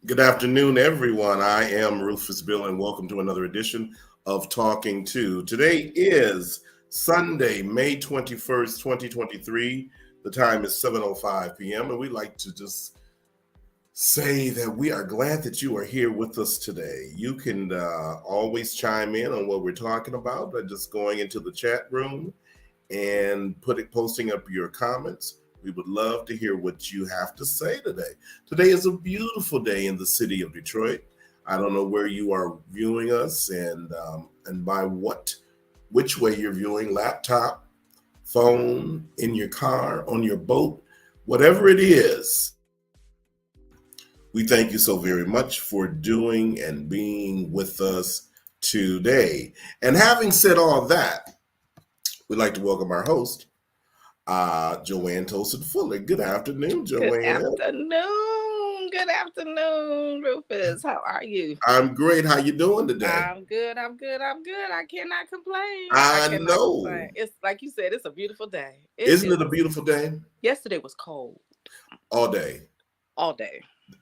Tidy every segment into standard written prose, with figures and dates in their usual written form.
Good afternoon, everyone. I am Rufus Bill, and welcome to another edition of Talking To. Today is Sunday, May 21st, 2023. The time is 7:05 p.m., and we'd like to just say that we are glad that you are here with us today. You can always chime in on what we're talking about by just going into the chat room and posting up your comments. We would love to hear what you have to say today. Today is a beautiful day in the city of Detroit. I don't know where you are viewing us and by which way you're viewing, laptop, phone, in your car, on your boat, whatever it is. We thank you so very much for doing and being with us today. And having said all that, we'd like to welcome our host, Joanne Toasted Fuller. Good afternoon, Joanne. Good afternoon. Good afternoon, Rufus. How are you? I'm great. How you doing today? I'm good. I cannot complain. I know. It's like you said, it's a beautiful day. Isn't it a beautiful day? Yesterday was cold. All day. All day.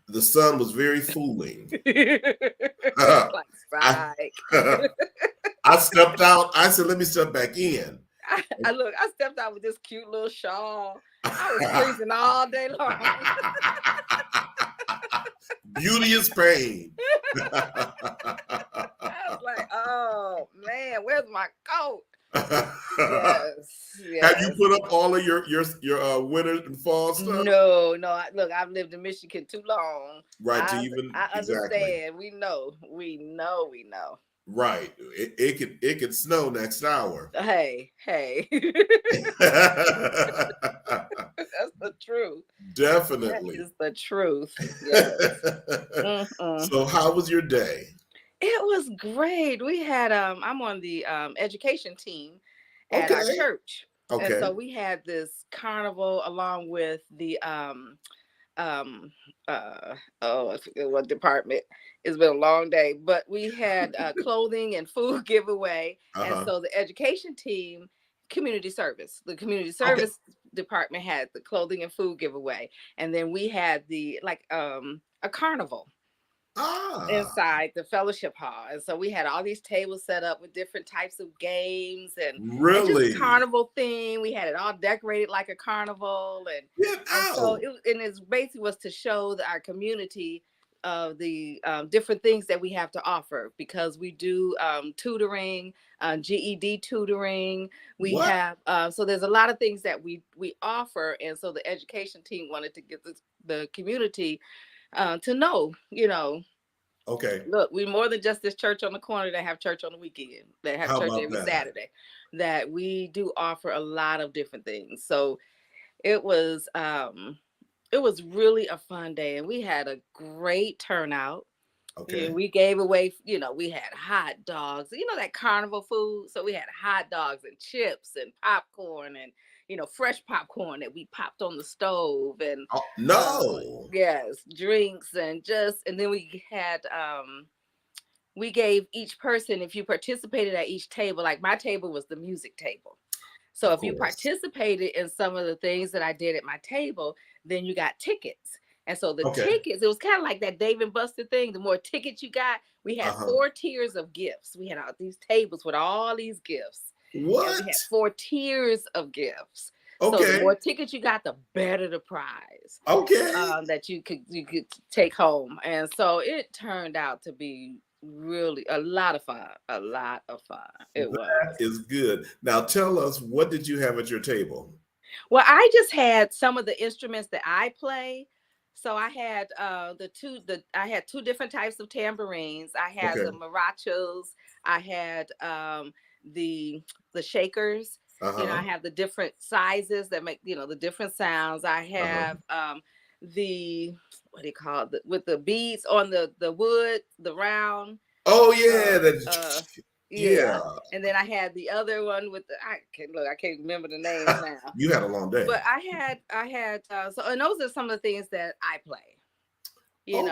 The sun was very fooling. Like psych. I stepped out. I said, let me step back in. I stepped out with this cute little shawl. I was freezing all day long. Beauty is pain. I was like, oh man, where's my coat? Yes. Have you put up all of your winter and fall stuff? No. Look, I've lived in Michigan too long. Right. I understand. Exactly. We know. Right. It could snow next hour. Hey. That's the truth. Definitely. That is the truth. Yes. So how was your day? It was great. We had I'm on the education team at our church. Okay. And so we had this carnival along with the I forget what department. It's been a long day, but we had clothing and food giveaway. And so the education team, community service department had the clothing and food giveaway. And then we had a carnival inside the fellowship hall. And so we had all these tables set up with different types of games and just carnival theme. We had it all decorated like a carnival. And so it basically was to show our community of the different things that we have to offer, because we do tutoring, GED tutoring. We have so there's a lot of things that we offer. And so the education team wanted to get the community to know, okay, look, we more than just this church on the corner that have church on the weekend, that have church every Saturday, that we do offer a lot of different things. So it was really a fun day, and we had a great turnout. Okay. And we gave away, we had hot dogs, that carnival food. So we had hot dogs and chips and popcorn and, fresh popcorn that we popped on the stove and yes, drinks and then we had, we gave each person, if you participated at each table, like my table was the music table. So if you participated in some of the things that I did at my table, then you got tickets. And so the tickets, it was kind of like that Dave and Buster thing. The more tickets you got, we had 4 tiers of gifts. We had all these tables with all these gifts. What? And we had 4 tiers of gifts. Okay. So the more tickets you got, the better the prize. Okay. That you could take home. And so it turned out to be really a lot of fun. That is good. Now tell us, what did you have at your table? Well, I just had some of the instruments that I play. So I had I had 2 different types of tambourines. I had the marachas. I had the shakers. I have the different sizes that make the different sounds. I have the, what do you call it, with the beads on the wood, the round. Oh yeah, yeah. And then I had the other one with I can't remember the names now. You had a long day. But I had so, and those are some of the things that I play. So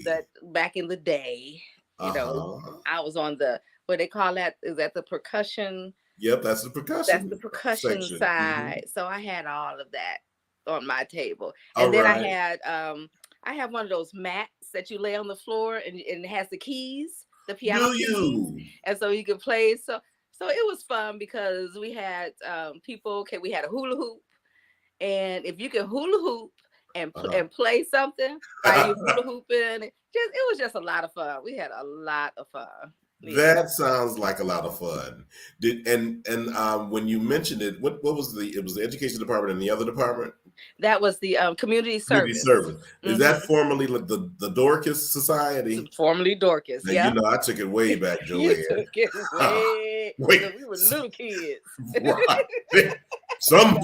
that back in the day, I was on the, what they call that, is that the percussion? Yep, that's the percussion. That's the percussion side. Mm-hmm. So I had all of that on my table. And then I I have one of those mats that you lay on the floor, and it has the keys, the piano Do keys, you? and so you can play. So it was fun because we had people. Okay, we had a hula hoop, and if you can hula hoop and play something while you hula hooping, it was just a lot of fun. We had a lot of fun. That sounds like a lot of fun. When you mentioned it, what was it was the education department and the other department? That was the community service. Is that formerly the Dorcas Society? Formerly Dorcas. Yeah. You know, I took it way back, Joanne. You took it way. Wait, we were little kids. Right. Some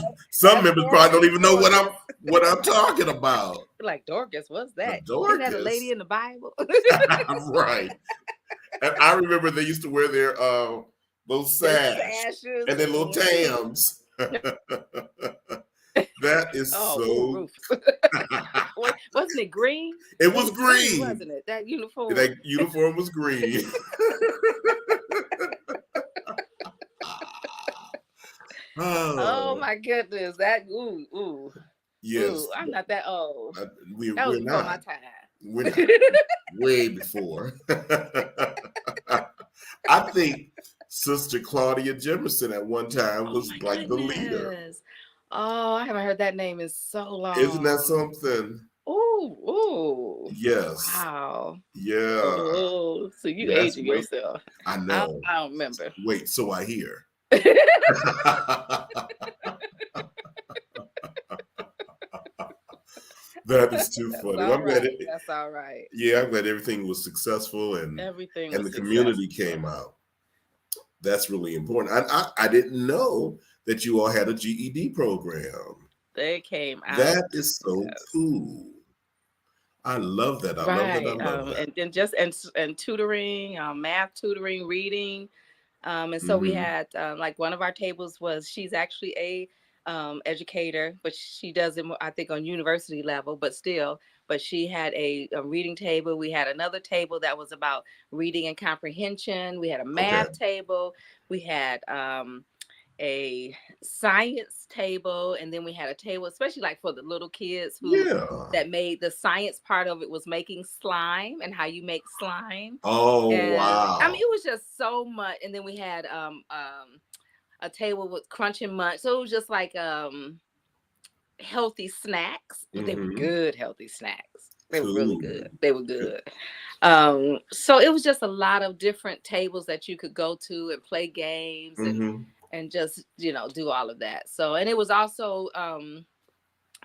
members probably don't even know what I'm talking about. Like, Dorcas, what's that? Dorcas. Isn't that a lady in the Bible? Right. And I remember they used to wear their those sashes and their little tams. That is so. Wasn't it green? It was green, wasn't it? That uniform. That uniform was green. Oh my goodness! That ooh. Yes, ooh, I'm not that old. We're not before my time. We're not. Way before. I think Sister Claudia Jemerson at one time was like the leader. Oh, I haven't heard that name in so long. Isn't that something? Ooh. Yes. Wow. Yeah. Oh, so you aging yourself. I know. I don't remember. Wait, so I hear. That is too funny. That's all right. Yeah, I'm glad everything was successful and the community came out. That's really important. I didn't know that you all had a GED program. They came out. That is so cool. I love that. I love that. And tutoring, math tutoring, reading. And so we had like one of our tables was, she's actually a educator, but she does it, I think, on university level, but she had a reading table. We had another table that was about reading and comprehension. We had a math table. We had a science table, and then we had a table, especially like for the little kids that made the science part of it was making slime and how you make slime. Wow. I mean, it was just so much. And then we had a table with Crunch and Munch. So it was just like healthy snacks. But they were good healthy snacks. They were really good. They were good. So it was just a lot of different tables that you could go to and play games and just, do all of that. So, and it was also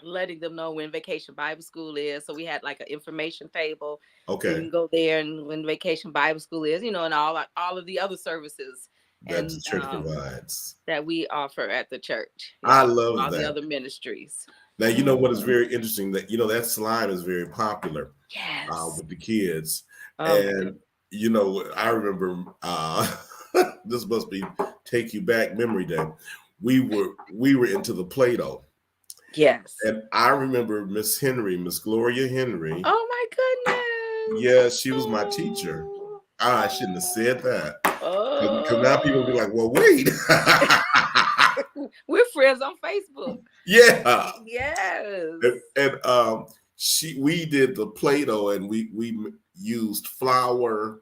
letting them know when Vacation Bible School is. So we had like an information table. Okay. You can go there and when Vacation Bible School is, and all of the other services that the church provides, that we offer at the church. I love all that. The other ministries. Now, you know what is very interesting, that that slime is very popular with the kids. And I remember this must be take you back memory day. We were into the Play-Doh. Yes. And I remember Miss Gloria Henry. Oh my goodness. Yeah, she was my teacher. I shouldn't have said that. Because now people will be like, well, wait. We're friends on Facebook. Yeah. Yes. And we did the Play-Doh, and we used flour,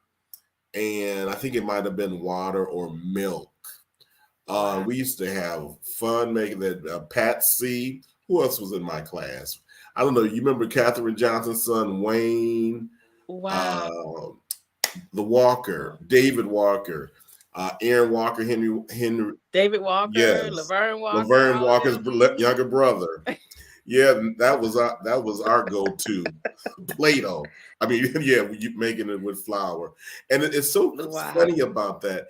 and I think it might have been water or milk. We used to have fun making that. Patsy, who else was in my class? I don't know. You remember Katherine Johnson's son, Wayne? Wow. The Walker, David Walker, Aaron Walker, Henry. David Walker, yes. Laverne Walker. Laverne Walker's younger brother. Yeah, that was our go-to Play-Doh. I mean, you making it with flour, and it's so funny about that.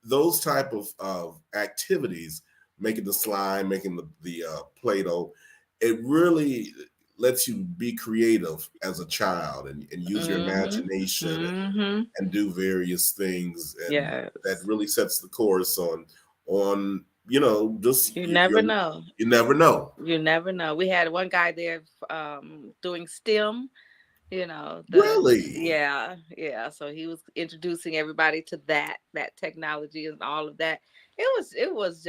Those type of activities, making the slime, making the Play-Doh, it really lets you be creative as a child and use your imagination and do various things. And that really sets the course on just you never know. You never know. You never know. We had one guy there doing STEM. Really? Yeah. So he was introducing everybody to that technology and all of that. It was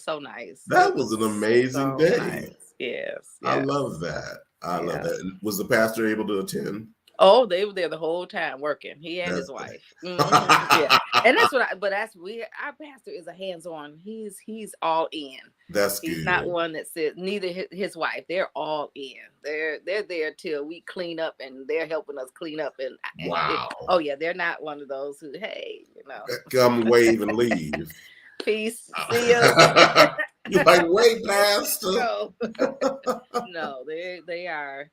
so nice. That was an amazing day. Nice. Yes. I love that. I love that. Was the pastor able to attend? Oh, they were there the whole time working. He and his wife. Yeah, and that's what. Our pastor is a hands-on. He's all in. That's he's good. Not one that says. Neither his wife. They're all in. They're there till we clean up, and they're helping us clean up. And wow. Oh yeah, they're not one of those who, hey, come wave and leave. Peace. See you. You're like, wait, pastor. No, they are.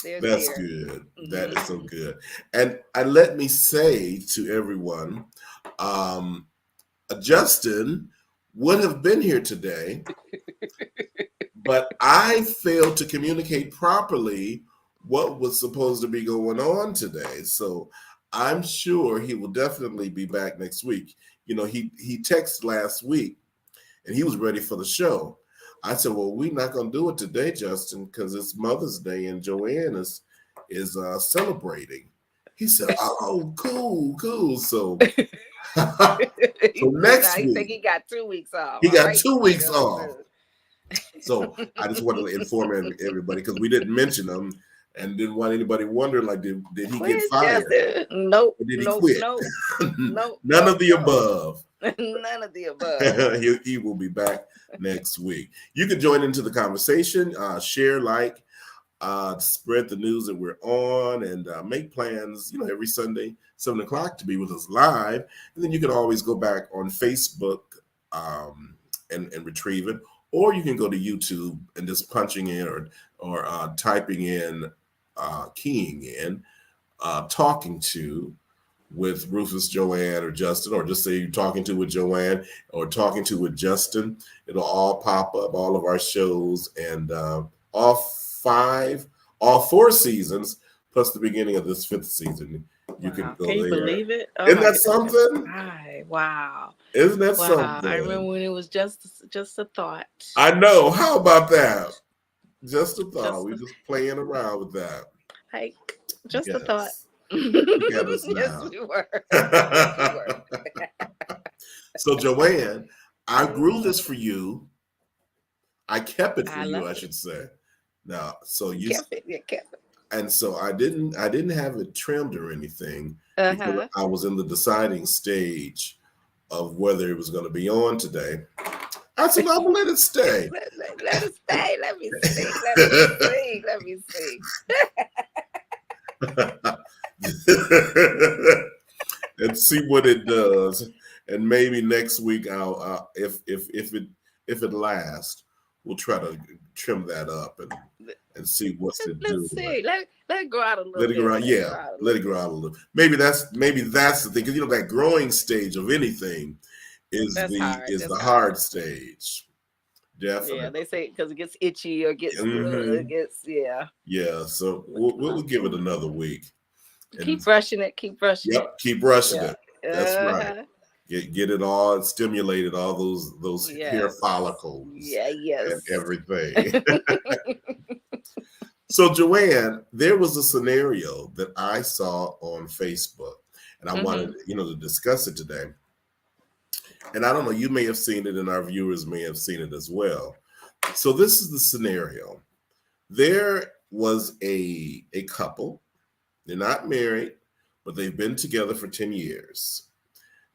That's good. That is so good. And let me say to everyone, Justin would have been here today, but I failed to communicate properly what was supposed to be going on today. So I'm sure he will definitely be back next week. He texted last week and he was ready for the show. I said, well, we're not going to do it today, Justin, because it's Mother's Day and Joanne is celebrating. He said, oh, cool. So, next week. I think he got 2 weeks off. He got 2 weeks off. So I just wanted to inform everybody because we didn't mention him and didn't want anybody wondering, like, did he get fired? Nope. Or did he quit? Nope. None of the above. None of the above. He will be back next week. You can join into the conversation, share, spread the news that we're on, and make plans, every Sunday, 7 o'clock to be with us live. And then you can always go back on Facebook and retrieve it. Or you can go to YouTube and just punching in or typing in, keying in, talking to with Rufus, Joanne, or Justin, or just say you're talking to with Joanne or talking to with Justin. It'll all pop up, all of our shows, and all 4 seasons, plus the beginning of this 5th season. You can go there. Can you believe it? Oh, isn't that something? Wow. Isn't that something? I remember when it was just a thought. I know. How about that? Just a thought. We're just playing around with that. Hey, just a thought. Yes, we were. So, Joanne, I grew this for you. I kept it for you, I should say. Now, so you kept it. And so I didn't have it trimmed or anything because I was in the deciding stage of whether it was going to be on today. I said, I'm gonna let it stay. Let it stay. Let me see. And see what it does. And maybe next week I'll if it lasts, we'll try to trim that up and see what's to do. Let's see. Let it grow out a little. Let it grow out. Yeah, let it grow out a little. Maybe that's the thing, because that growing stage of anything is the hard stage. Definitely. Yeah, they say because it gets itchy or gets Yeah, so we'll give it another week. Keep brushing it. Keep brushing it. Keep brushing it. That's right. Get it all stimulated, all those hair follicles. And everything. So, Joanne, there was a scenario that I saw on Facebook, and I wanted to discuss it today. And I don't know, you may have seen it, and our viewers may have seen it as well. So this is the scenario. There was a couple. They're not married, but they've been together for 10 years.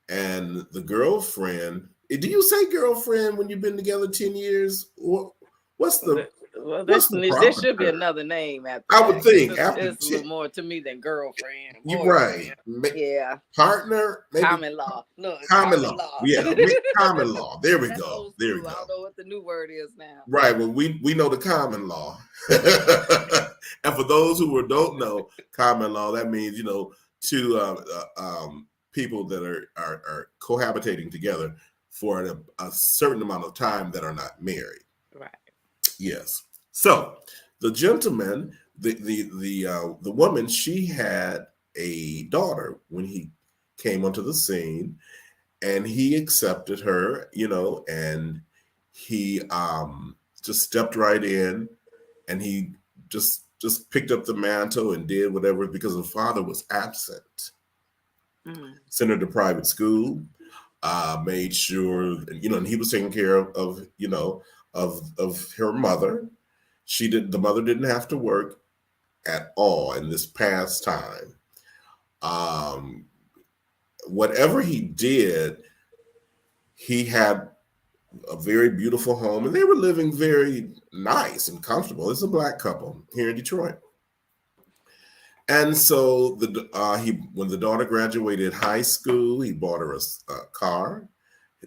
And the girlfriend, do you say girlfriend when you've been together 10 years? What's the there should be another name after I would think. It's a little more to me than girlfriend. You're right. Yeah. Partner? Maybe. Common law. No, common law. Yeah, common law. There we go. There we go. I don't know what the new word is now. Right. Well, we know the common law. And for those who don't know common law, that means, two people that are cohabitating together for a certain amount of time that are not married. Right. Yes. So the gentleman, the woman, she had a daughter when he came onto the scene, and he accepted her, and he just stepped right in, and he just picked up the mantle and did whatever, because the father was absent. Sent her to private school, made sure, and he was taking care of her mother, The mother didn't have to work at all in this past time. Whatever he did, he had a very beautiful home, and they were living very nice and comfortable. It's a Black couple here in Detroit. And so when the daughter graduated high school, he bought her a car.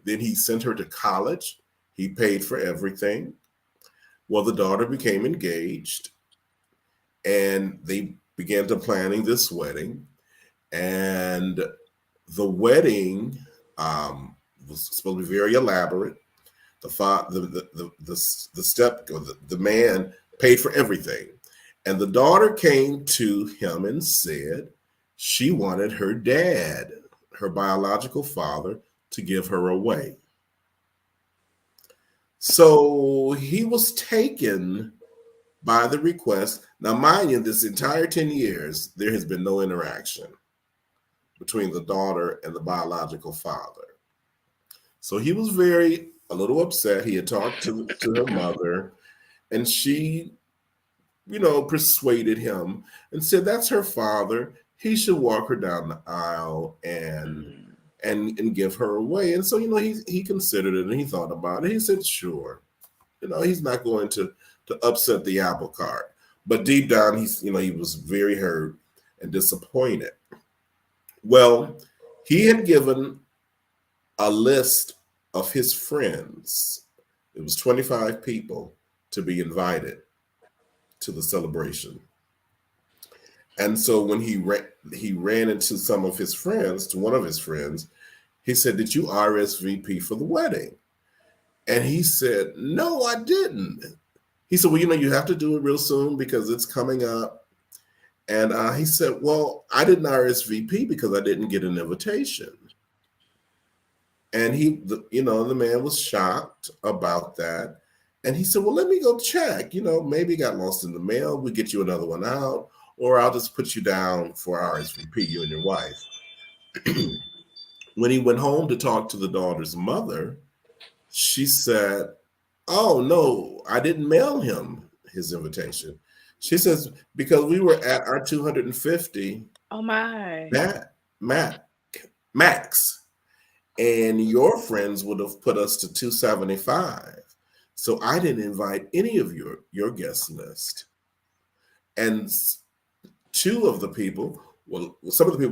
Then he sent her to college. He paid for everything. Well, the daughter became engaged, and they began to planning this wedding. And the wedding was supposed to be very elaborate. The man paid for everything. And the daughter came to him and said she wanted her dad, her biological father, to give her away. So he was taken by the request. Now, mind you, this entire 10 years, there has been no interaction between the daughter and the biological father. So he was a little upset. He had talked to her mother, and she, persuaded him and said that's her father. He should walk her down the aisle and give her away. And so, he considered it and he thought about it. He said, sure. He's not going to upset the apple cart. But deep down, he was very hurt and disappointed. Well, he had given a list of his friends. It was 25 people to be invited to the celebration. And so when he ran into one of his friends, he said, did you RSVP for the wedding? And he said, no, I didn't. He said, well, you have to do it real soon because it's coming up. And he said, well, I didn't RSVP because I didn't get an invitation. And the man was shocked about that. And he said, well, let me go check. Maybe it got lost in the mail. We'll get you another one out. Or I'll just put you down for RSVP, you and your wife. When he went home to talk to the daughter's mother, she said, oh, no, I didn't mail him his invitation. She says, because we were at our 250. Oh, my. Max. And your friends would have put us to 275. So I didn't invite any of your guest list. And some of the people,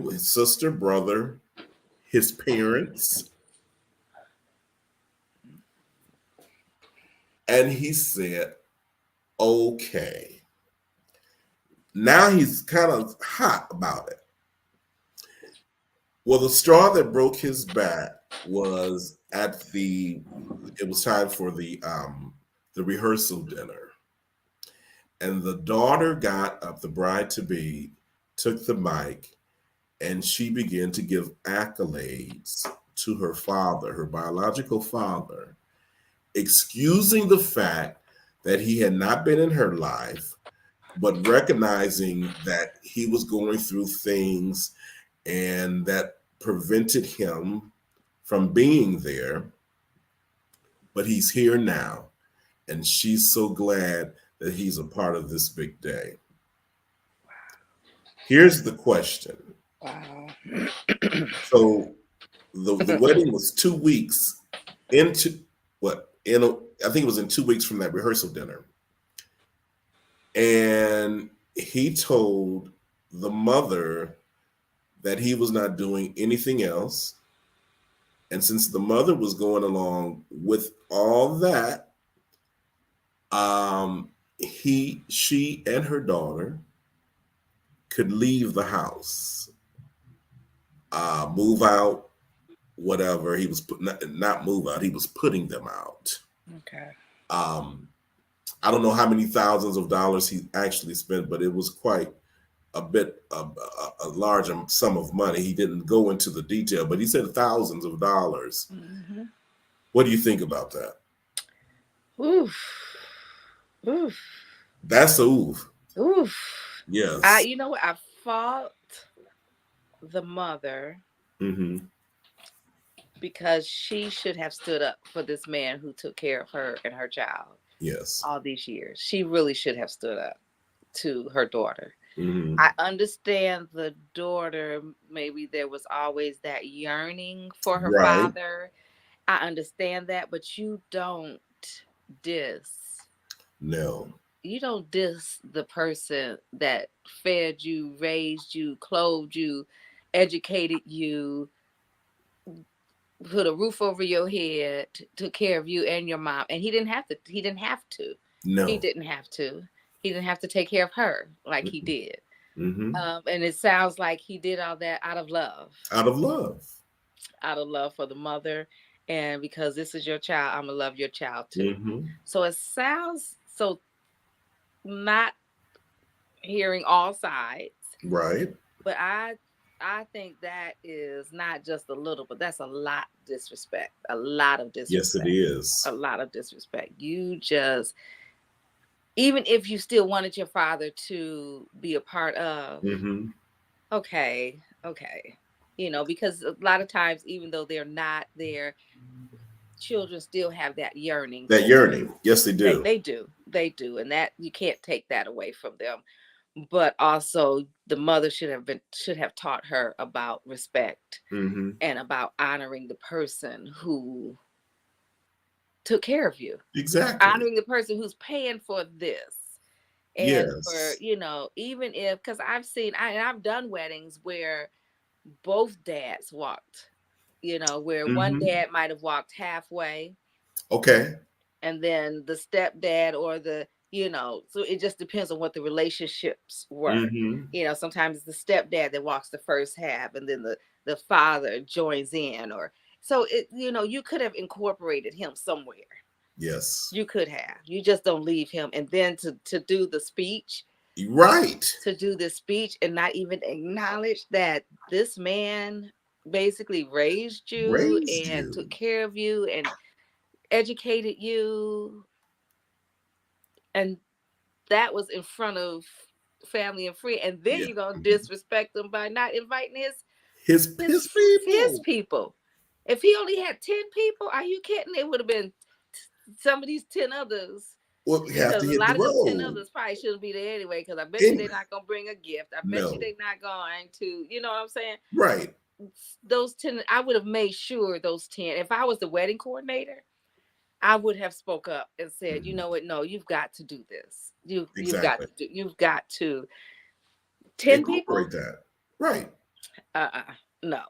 his sister, brother, his parents. And he said, okay. Now he's kind of hot about it. Well, the straw that broke his back was it was time for the rehearsal dinner. And the daughter got up, the bride-to-be, took the mic, and she began to give accolades to her father, her biological father, excusing the fact that he had not been in her life, but recognizing that he was going through things and that prevented him from being there. But he's here now, and she's so glad that he's a part of this big day. Here's the question. Wow. So the wedding was 2 weeks into I think it was in 2 weeks from that rehearsal dinner. And he told the mother that he was not doing anything else. And since the mother was going along with all that, she and her daughter could leave the house, move out, whatever. He was not move out. He was putting them out. Okay. I don't know how many thousands of dollars he actually spent, but it was quite a large sum of money. He didn't go into the detail, but he said thousands of dollars. Mm-hmm. What do you think about that? Oof. Oof. That's a oof. Oof. Yes. You know what? I fought the mother because she should have stood up for this man who took care of her and her child. Yes. All these years. She really should have stood up to her daughter. Mm-hmm. I understand the daughter, maybe there was always that yearning for her Right. father. I understand that, but you don't diss. No. You don't diss the person that fed you, raised you, clothed you, educated you, put a roof over your head, took care of you and your mom. And he didn't have to. He didn't have to. No. He didn't have to. He didn't have to take care of her like he did. Mm-hmm. And it sounds like he did all that out of love. Out of love. Out of love for the mother. And because this is your child, I'm going to love your child too. Mm-hmm. So it sounds so, not hearing all sides. Right. But I think that is not just a little, but that's a lot of disrespect. A lot of disrespect. Yes, it is. A lot of disrespect. You just, even if you still wanted your father to be a part of, Mm-hmm. okay. You know, because a lot of times, even though they're not there, children still have that yearning. That yearning. Yes, they do. They do. And that, you can't take that away from them. But also the mother should have taught her about respect, mm-hmm. and about honoring the person who took care of you. Exactly. Honoring the person who's paying for this. And yes. for, you know, even if, because I've done weddings where both dads walked, you know, where mm-hmm. one dad might have walked halfway. Okay. And then the stepdad or the, you know, so it just depends on what the relationships were. Mm-hmm. You know, sometimes it's the stepdad that walks the first half and then the father joins in, or so it, you know, you could have incorporated him somewhere. Yes. You could have. You just don't leave him. And then to do the speech. Right. To do the speech and not even acknowledge that this man basically raised you and took care of you and educated you. And that was in front of family and friends. And then you're going to disrespect him by not inviting his people. If he only had 10 people, are you kidding? It would have been some of these 10 others. Well, we have to hit the road. A lot of the 10 others probably shouldn't be there anyway, because I bet you they're not going to bring a gift. I bet you they're not going to, you know what I'm saying? Right. Those 10, I would have made sure those 10, if I was the wedding coordinator, I would have spoke up and said, mm-hmm. you know what? No, you've got to do this. You've got to 10 incorporate people. That. Right. No.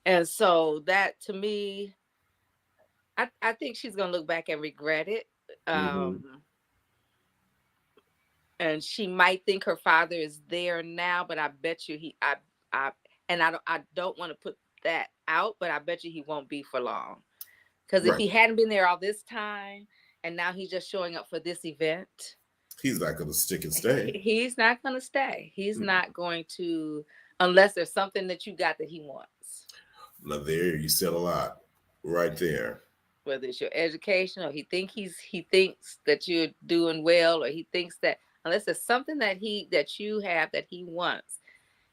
And so that, to me, I think she's going to look back and regret it. Mm-hmm. And she might think her father is there now, but I bet you I don't want to put that out, but I bet you he won't be for long. Because if he hadn't been there all this time, and now he's just showing up for this event, he's not going to stick and stay. He's not going to stay. He's not going to, unless there's something that you got that he wants. Now there, you said a lot right there. Whether it's your education, or he thinks that you're doing well, or he thinks that, unless there's something that you have that he wants,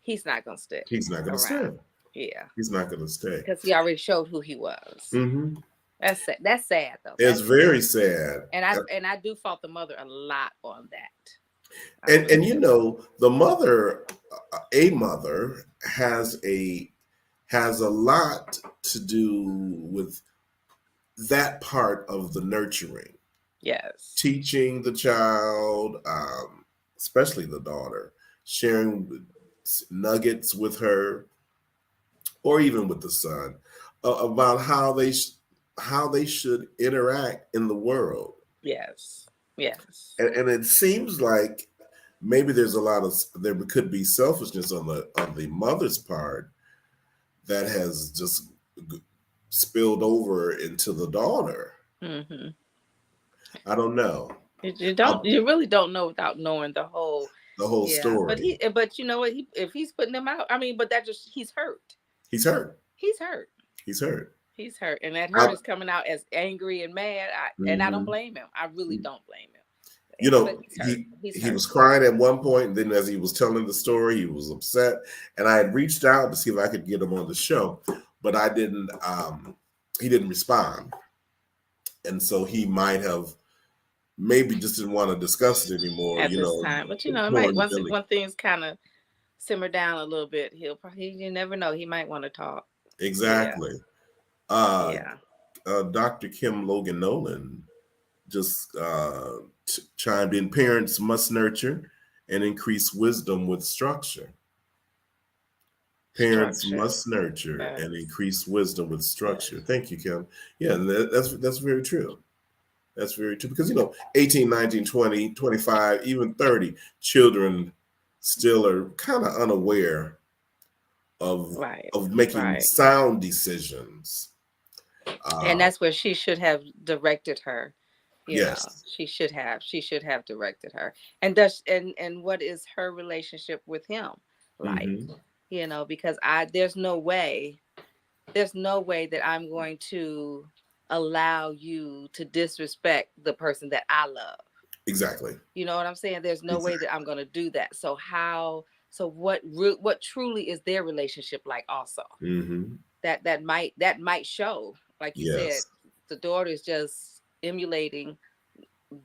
he's not going to stay. He's not going to stay. Yeah. He's not going to stay. Because he already showed who he was. Mm-hmm. That's sad though. It's very sad. And I do fault the mother a lot on that. And you know, the mother, a mother has a lot to do with that part of the nurturing. Yes. Teaching the child, especially the daughter, sharing nuggets with her, or even with the son, about how they should interact in the world. Yes. Yes. And it seems like maybe there could be selfishness on the mother's part that has just spilled over into the daughter. Mm-hmm. I don't know. You really don't know without knowing the whole story. But you know what? If he's putting them out, I mean, but he's hurt. He's hurt. He's hurt. He's hurt. He's hurt, and that hurt is coming out as angry and mad. And I don't blame him. I really don't blame him. You know, he was crying at one point, and then as he was telling the story, he was upset. And I had reached out to see if I could get him on the show, but I didn't. He didn't respond, and so he might have maybe just didn't want to discuss it anymore. At this time. But it might once things kind of simmer down a little bit, he'll probably, you never know, he might want to talk. Exactly. Yeah. Dr. Kim Logan Nolan just chimed in. Parents must nurture and increase wisdom with structure. Parents must nurture and increase wisdom with structure. Thank you, Kim. Yeah, that's very true. That's very true, because 18, 19, 20, 25, even 30 children still are kind of unaware of making sound decisions. And that's where she should have directed her. Yes. She should have directed her. And what is her relationship with him like? Mm-hmm. Because there's no way that I'm going to allow you to disrespect the person that I love. Exactly. You know what I'm saying? There's no way that I'm going to do that. So what truly is their relationship like also? Mm-hmm. That might show, like you said, the daughter is just emulating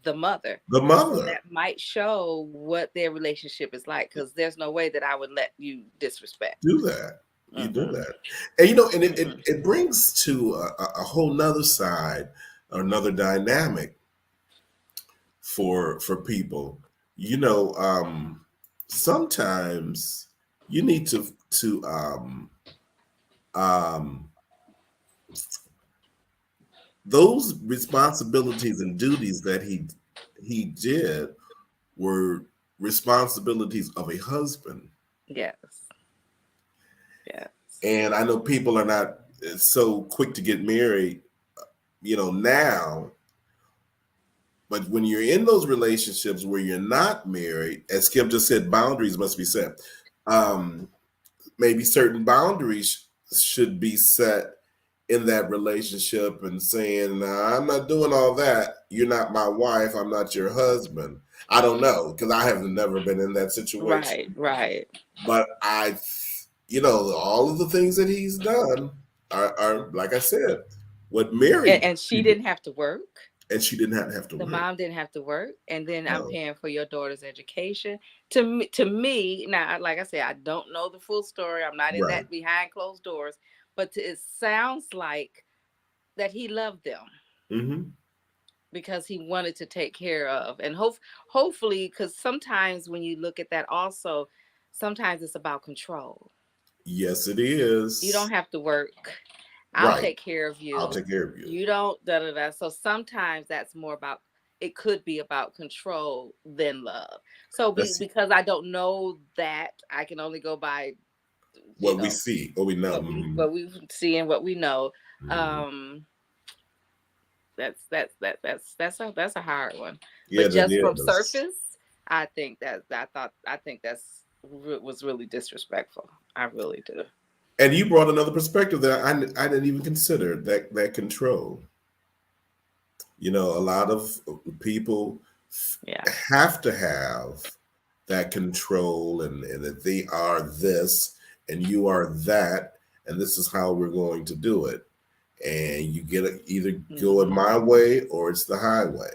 the mother. So that might show what their relationship is like, because there's no way that I would let you disrespect. Do that. You do that. And it brings to a whole nother side, another dynamic for people. Sometimes you need to those responsibilities and duties that he did were responsibilities of a husband. Yes. And I know people are not so quick to get married, now. But when you're in those relationships where you're not married, as Kim just said, boundaries must be set. Maybe certain boundaries should be set in that relationship, and saying, I'm not doing all that. You're not my wife. I'm not your husband. I don't know, because I have never been in that situation. Right. But all of the things that he's done are like I said, what Mary and she didn't have to work. And she didn't have to work. The mom didn't have to work. And then I'm paying for your daughter's education. To me, now, like I said, I don't know the full story. I'm not in that behind closed doors. But it sounds like that he loved them. Mm-hmm. Because he wanted to take care of. And hopefully, because sometimes when you look at that also, sometimes it's about control. Yes, it is. You don't have to work. I'll take care of you. I'll take care of you. You don't, da-da-da. So sometimes that's more about, it could be about control than love. So because I don't know that, I can only go by what we see, what we know. What we see and what we know. Mm-hmm. That's a hard one. Yeah, but just from surface, I think that's was really disrespectful. I really do. And you brought another perspective that I didn't even consider, that control. A lot of people have to have that control, and that they are this and you are that, and this is how we're going to do it. And you get it, either go in my way or it's the highway.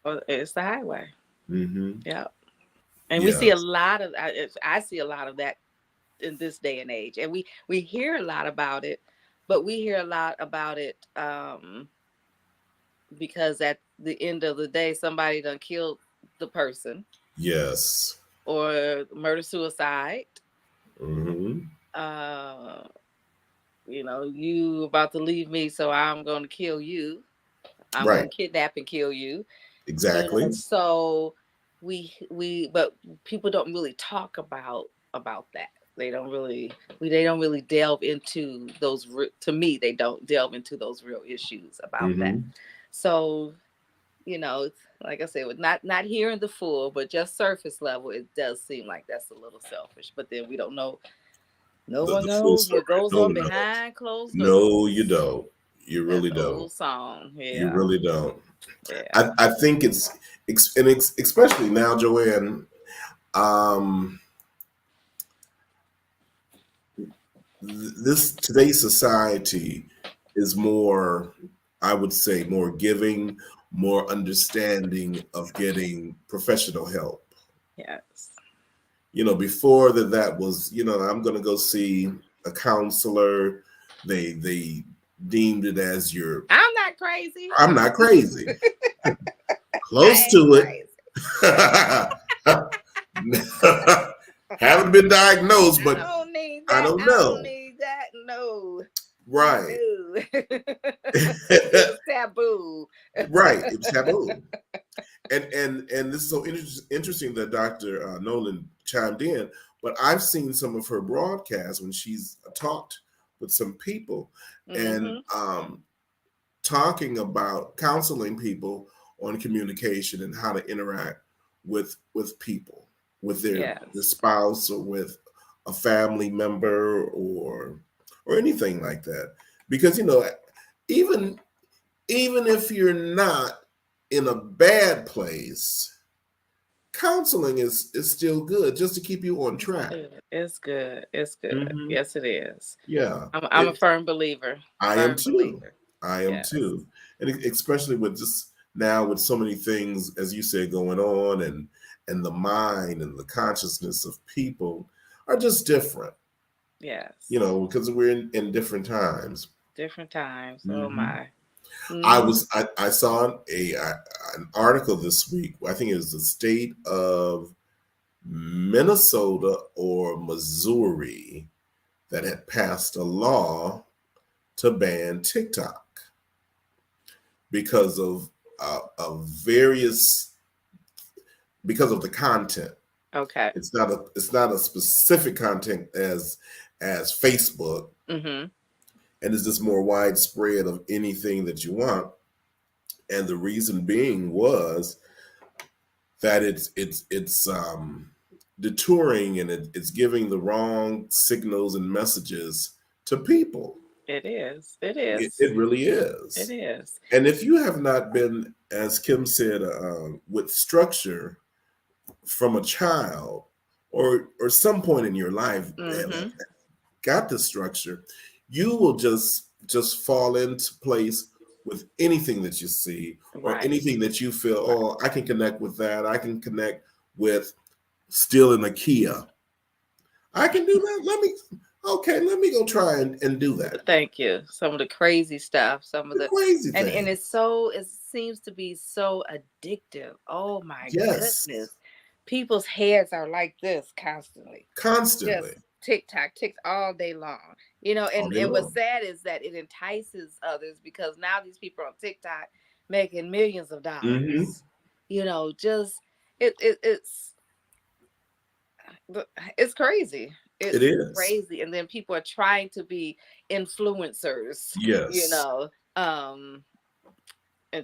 Well, it's the highway. Mm-hmm. Yeah. And we see a lot of, I see a lot of that in this day and age. And we hear a lot about it, but we hear a lot about it because at the end of the day, somebody done killed the person. Yes. Or murder-suicide. Mm-hmm. You about to leave me, so I'm going to kill you. I'm going to kidnap and kill you. Exactly. So but people don't really talk about that. They don't really delve into those. To me, they don't delve into those real issues about that. So, like I said, with not hearing the full, but just surface level, it does seem like that's a little selfish. But then we don't know. No one knows what goes on behind closed doors. No, you don't. You really don't. Old song. Yeah. You really don't. Yeah. I think it's especially now, Joanne. Today's society is more I would say, more giving, more understanding of getting professional help. Yes. Before that was, I'm going to go see a counselor. They deemed it as your. I'm not crazy. I'm not crazy. Close to it. Haven't been diagnosed, but I don't need that. I don't know. I don't need that. No. Right. No. It's taboo. Right. It's taboo. And this is so interesting that Dr. Nolan chimed in, but I've seen some of her broadcasts when she's talked with some people and talking about counseling people on communication and how to interact with people, with their spouse or with a family member or anything like that. Because even if you're not in a bad place, counseling is still good just to keep you on track. It's good. It's good. Mm-hmm. Yes, it is. Yeah. I'm a firm believer. I am too. I am too. And especially with just now with so many things, as you say, going on and the mind and the consciousness of people are just different. Yes. Because we're in different times. Different times. Mm-hmm. Oh my. Mm-hmm. I saw an article this week. I think it was the state of Minnesota or Missouri that had passed a law to ban TikTok because of the content. Okay. It's not a specific content as Facebook. Mm-hmm. And it's just more widespread of anything that you want. And the reason being was that it's detouring and it's giving the wrong signals and messages to people. It is. It is. It really is. It is. And if you have not been, as Kim said, with structure from a child or some point in your life, got the structure, you will just fall into place with anything that you see or anything that you feel, oh, I can connect with that. I can connect with stealing a Kia. I can do that. Let me go try and do that. Thank you. Some of the crazy stuff, some of the crazy things. And it seems to be so addictive. Oh my goodness. People's heads are like this constantly. Just TikTok all day long, and what's sad is that it entices others because now these people on TikTok making millions of dollars. Mm-hmm. Just it's crazy. It is crazy, and then people are trying to be influencers. Yes, and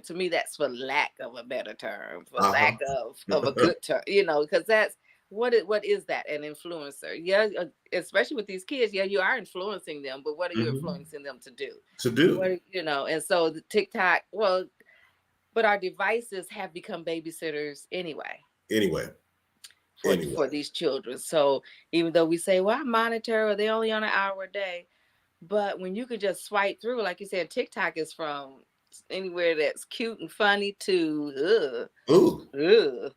to me, that's for lack of a better term, for lack of a good term. Because that's. What is that? An influencer? Yeah, especially with these kids. Yeah, you are influencing them, but what are you influencing them to do? And so the TikTok, but our devices have become babysitters anyway. For these children. So even though we say, well, I monitor, or they're only on an hour a day, but when you could just swipe through, like you said, TikTok is from anywhere that's cute and funny to almost a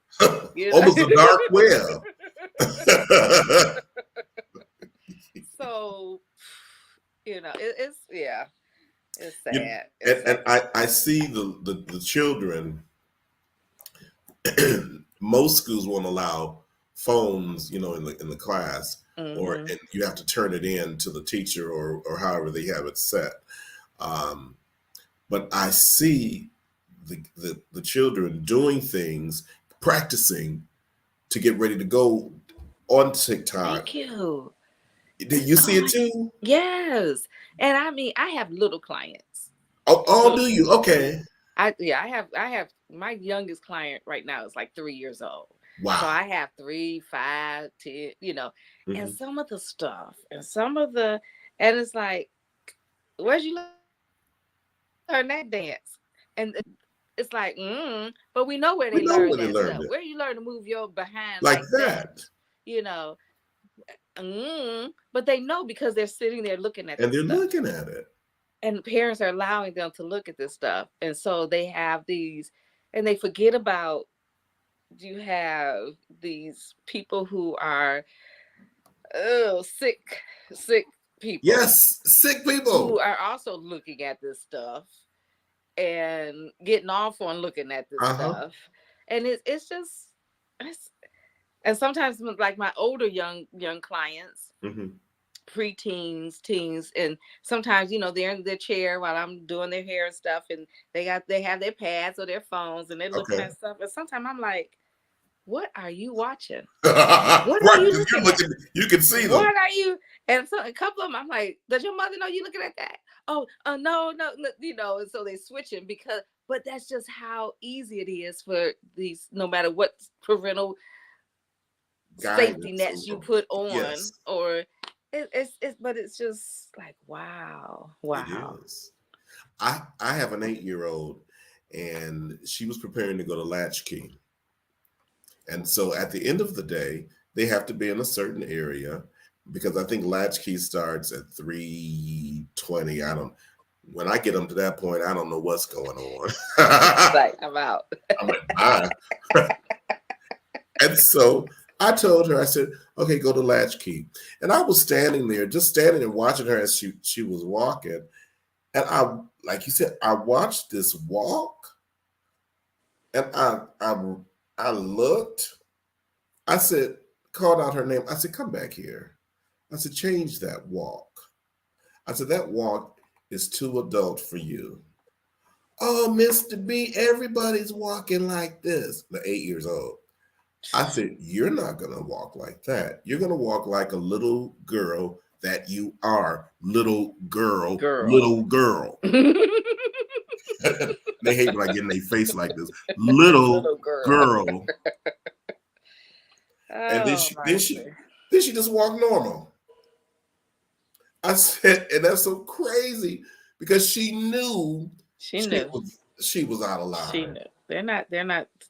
dark web. So it's sad. And I see the children. Most schools won't allow phones, in the class, or you have to turn it in to the teacher or however they have it set. But I see the children doing things, practicing to get ready to go on TikTok. Thank you. Did you see it too? Yes. And I have little clients. Oh, do you? Okay. I have my youngest client right now is like 3 years old. Wow. So I have 3, 5, 10, and some of the stuff and it's like, where'd you learn that dance? And it's like, but we know where they learn that stuff. Where you learn to move your behind like that. But they know because they're sitting there looking at it. And they're looking at it. and parents are allowing them to look at this stuff. And so they have these, and they forget about, you have these people who are sick people. Yes, sick people who are also looking at this stuff and getting off on looking at this stuff. And it's just, and sometimes like my older young clients, preteens, teens, and sometimes, you know, they're in their chair while I'm doing their hair and stuff, and they have their pads or their phones, and they're looking at stuff. And sometimes I'm like, what are you watching? What are you looking at? You can see them. What are you? And so a couple of them, I'm like, does your mother know you looking at that? Oh, no, you know. And so they switching but that's just how easy it is for these, no matter what parental safety nets you put on, or but it's just like, wow. It is. I have an 8-year-old, and she was preparing to go to Latchkey. And so at the end of the day, they have to be in a certain area, because I think Latchkey starts at 3:20. When I get them to that point, I don't know what's going on. Like, I'm out. I'm like, bye. And so I told her, I said, okay, go to Latchkey. And I was standing there, just standing and watching her as she was walking. And I, like you said, I watched this walk, and I looked, I said, called out her name. I said, come back here. I said, change that walk. I said, that walk is too adult for you. Oh, Mr. B, everybody's walking like this. The 8 years old. I said, you're not going to walk like that. You're going to walk like a little girl that you are. Little girl. Little girl. They hate when I get in their face like this. Little girl. And then she just walked normal. I said, and that's so crazy, because she knew she was out of line. She knew. They're not,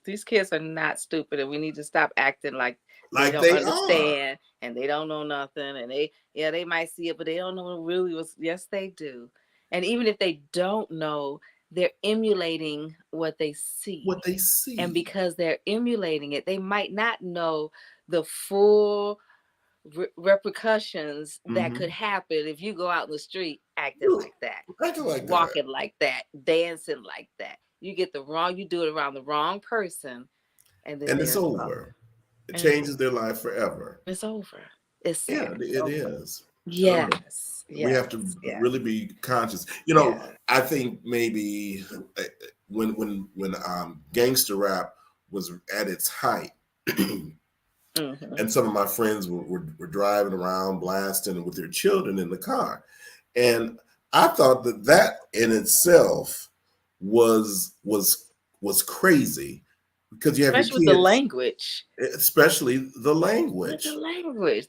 these kids are not stupid, and we need to stop acting like they don't understand and they don't know nothing, and they might see it, but they don't know what really was. Yes, they do. And even if they don't know, they're emulating what they see. And because they're emulating it, they might not know the full repercussions that could happen if you go out in the street acting like that, walking like that, dancing like that. You do it around the wrong person, and it's over. It changes their life forever. It's over. It's sad. Yeah, it is. Yes. We have to really be conscious. You know, I think maybe when gangster rap was at its height, and some of my friends were driving around blasting with their children in the car, and I thought that in itself was crazy, because you have especially the language,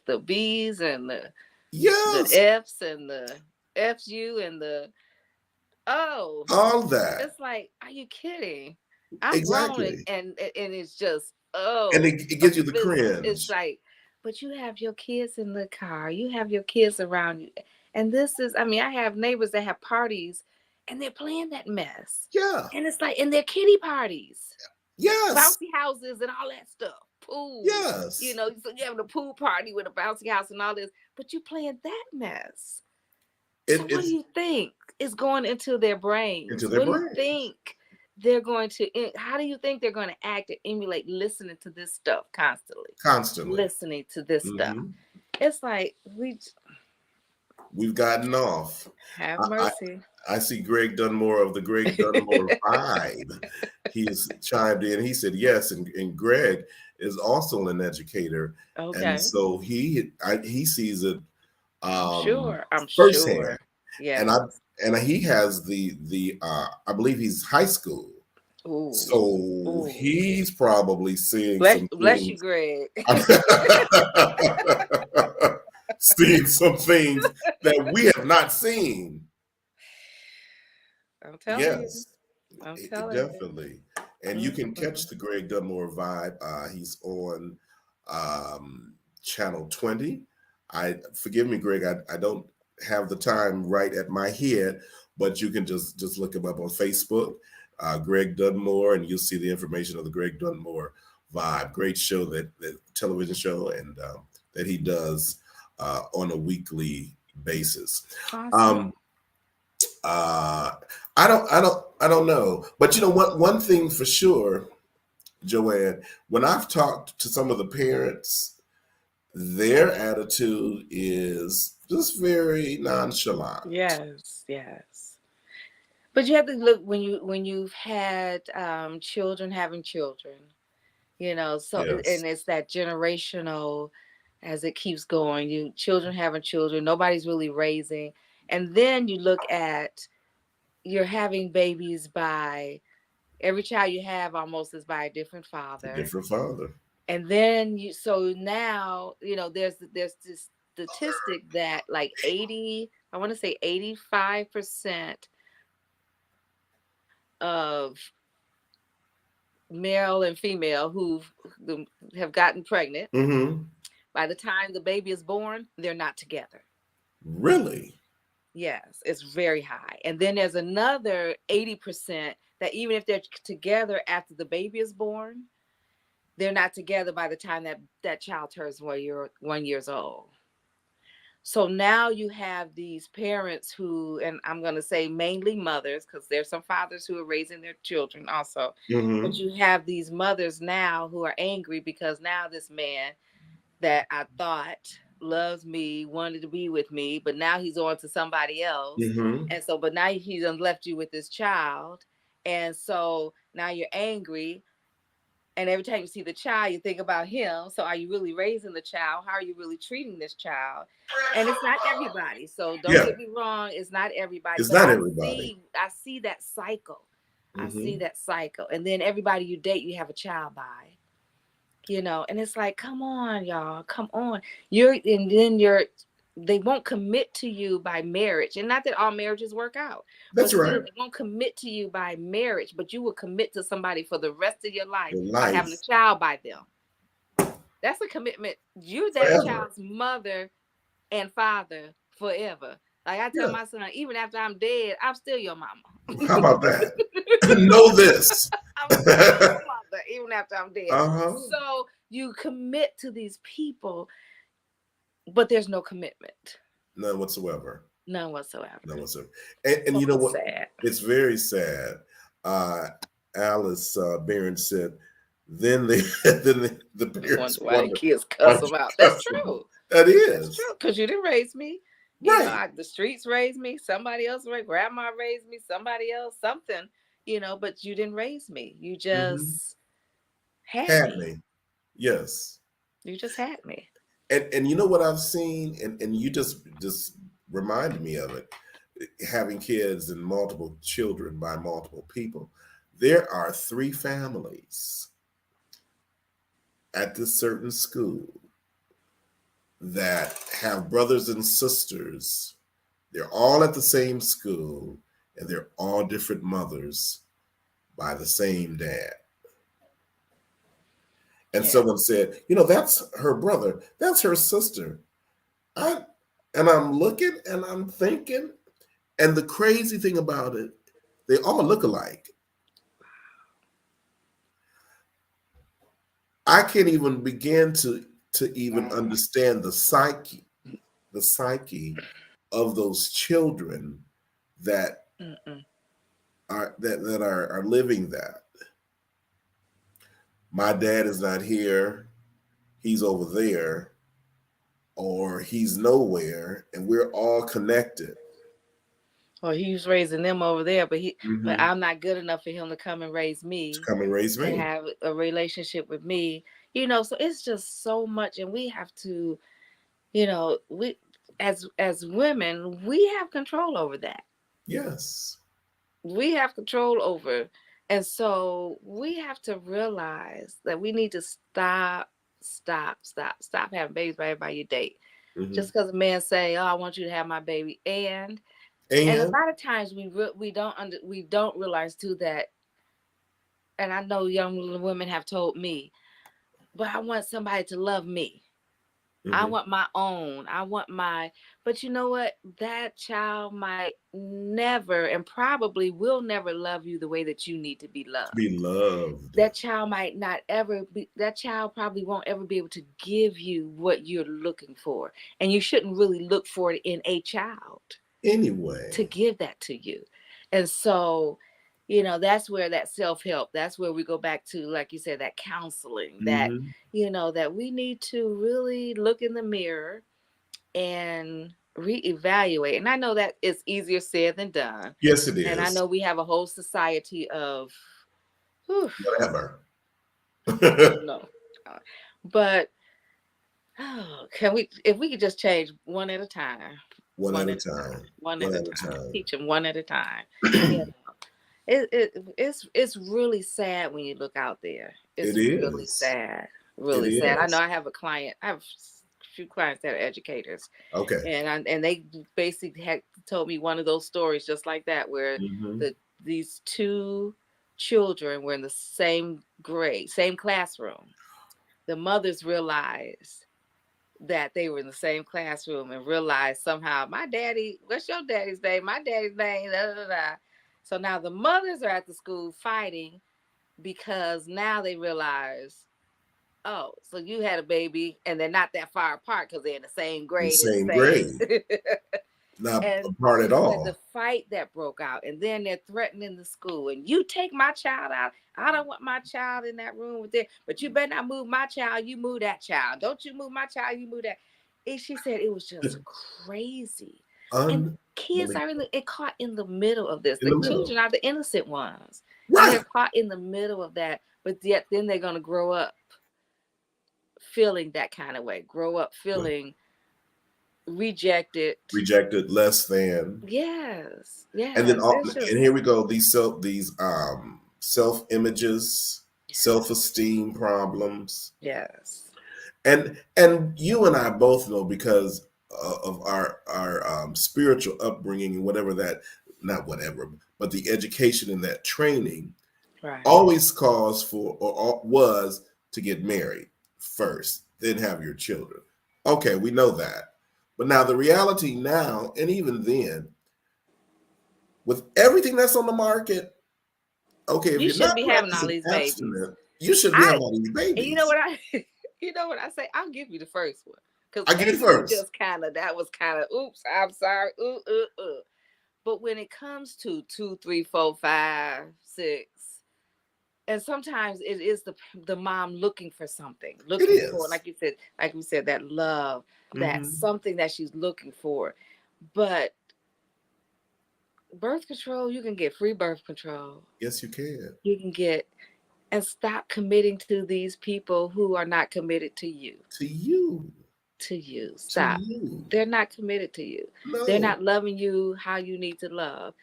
the B's and the F's and the FU and the all that. It's like, are you kidding? I'm grown, and it's just and it gives you the cringe. It's like, but you have your kids in the car, you have your kids around you, and this is, I have neighbors that have parties, and they're playing that mess. Yeah. And it's like, and they're kiddie parties. Yes. Bouncy houses and all that stuff. Pool. Yes. You know, so you're having a pool party with a bouncy house and all this, but you playing that mess. So what do you think is going into their brains? What do you think they're going to, how do you think they're going to act and emulate listening to this stuff constantly? Listening to this stuff. It's like, we've gotten off. Have mercy. I see Greg Dunmore of the Greg Dunmore Vibe. He's chimed in. He said yes, and Greg is also an educator. Okay. And so he sees it I'm firsthand. Sure. Yeah. And he has the I believe he's high school. Ooh. So he's probably seeing bless you, Greg. Seeing some things that we have not seen. I'm telling you. I'm telling definitely. You. And you can catch the Greg Dunmore Vibe. He's on channel 20. Forgive me, Greg. I don't have the time right at my head, but you can just look him up on Facebook, Greg Dunmore, and you'll see the information of the Greg Dunmore Vibe. Great show, that television show, and that he does on a weekly basis. Awesome. I don't know, but you know what? One thing for sure, Joanne, when I've talked to some of the parents, their attitude is just very nonchalant. Yes, yes. But you have to look when you've had children having children, so Yes. and it's that generational as it keeps going. You children having children, nobody's really raising. And then you look at you're having babies by every child you have almost is by a different A father. different father. And then so now, there's this statistic that like 80, I want to say 85% of male and female who have gotten pregnant, by the time the baby is born, they're not together. Really? Yes, it's very high. And then there's another 80% that even if they're together after the baby is born, they're not together by the time that child turns 1 year old. So now you have these parents who, and I'm going to say mainly mothers, because there's some fathers who are raising their children also. But you have these mothers now who are angry because now this man that I thought loves me, wanted to be with me, but now he's on to somebody else. And so, but now he's left you with this child. And so now you're angry. And every time you see the child, you think about him. So are you really raising the child? How are you really treating this child? And it's not everybody. So don't get me wrong. It's not everybody. It's not everybody. I see that cycle. I see that cycle. And then everybody you date, you have a child by. And it's like, come on, y'all, come on. They won't commit to you by marriage. And not that all marriages work out. That's but right. Still, they won't commit to you by marriage, but you will commit to somebody for the rest of your life by having a child by them. That's a commitment. You're that child's mother and father forever. Like I tell my son, even after I'm dead, I'm still your mama. How about that? Know this. I'm still your mother, even after I'm dead. So you commit to these people, but there's no commitment. None whatsoever. None whatsoever. And you know what? Sad. It's very sad. Alice Barron said, then the parents why the kids cuss them out. That's true. That is. That's true, because you didn't raise me. Right. The streets raised me. Somebody else raised. Grandma raised me. Somebody else, something. But you didn't raise me. You just had me. Yes. You just had me. And you know what I've seen, and you just reminded me of it, having kids and multiple children by multiple people. There are 3 families at this certain school that have brothers and sisters. They're all at the same school, and they're all different mothers by the same dad. And someone said, that's her brother, that's her sister. And I'm looking and I'm thinking, and the crazy thing about it, they all look alike. I can't even begin to even understand the psyche of those children that are living that. My dad is not here, he's over there, or he's nowhere, and we're all connected. Well, he was raising them over there, but but I'm not good enough for him to come and raise me. And have a relationship with me. So it's just so much, and we have to, we as women, we have control over that. Yes. We have control over. And so we have to realize that we need to stop having babies by everybody you date. Just because a man say, "Oh, I want you to have my baby," and a lot of times we don't realize too that. And I know young women have told me, "But I want somebody to love me." I want my own. I want my, but you know what? That child might never and probably will never love you the way that you need to be loved. Be loved. That child might not ever be, that child probably won't ever be able to give you what you're looking for. And you shouldn't really look for it in a child anyway to give that to you. And so, you know, that's where that self-help, that's where we go back to, like you said, that counseling, that, you know, that we need to really look in the mirror and reevaluate. And I know that it's easier said than done. Yes, it is. And I know we have a whole society of whatever. No. But can we, if we could just change one at a time. One at a time. Teach them one at a time. You know, it's really sad when you look out there. It's really sad. Really sad. I know I have a client. I have a few clients that are educators. Okay. And they basically had told me one of those stories just like that, where these two children were in the same grade, same classroom. The mothers realized that they were in the same classroom and realized somehow, my daddy, what's your daddy's name? My daddy's name, da, da, da. So now the mothers are at the school fighting because now they realize, oh, so you had a baby and they're not that far apart because they're in the same grade. Not apart at all. The fight that broke out, and then they're threatening the school. And you take my child out. I don't want my child in that room with it. But you better not move my child. You move that child. Don't you move my child. You move that. And she said it was just crazy. And kids are caught in the middle of this. The children are the innocent ones. Right. They're caught in the middle of that. But yet then they're going to grow up feeling that kind of way. Grow up feeling rejected, less than. Yes. And then and here we go, these self images, self-esteem problems. Yes. And you and I both know, because of our spiritual upbringing and whatever that, not whatever, but the education and that training always calls for, or was, to get married first, then have your children. Okay, we know that. But now the reality now, and even then, with everything that's on the market, okay, if you should be having all these babies. You should be having all these babies. And you know what I say? I'll give you the first one. I get it first. That was kind of, oops, I'm sorry. But when it comes to 2, 3, 4, 5, 6, and sometimes it is the mom looking for something, looking for, like we said, that love, that's something that she's looking for. But birth control, you can get free birth control. Yes, you can. You can get, and stop committing to these people who are not committed to you. Stop. They're not committed to you. No. They're not loving you how you need to love.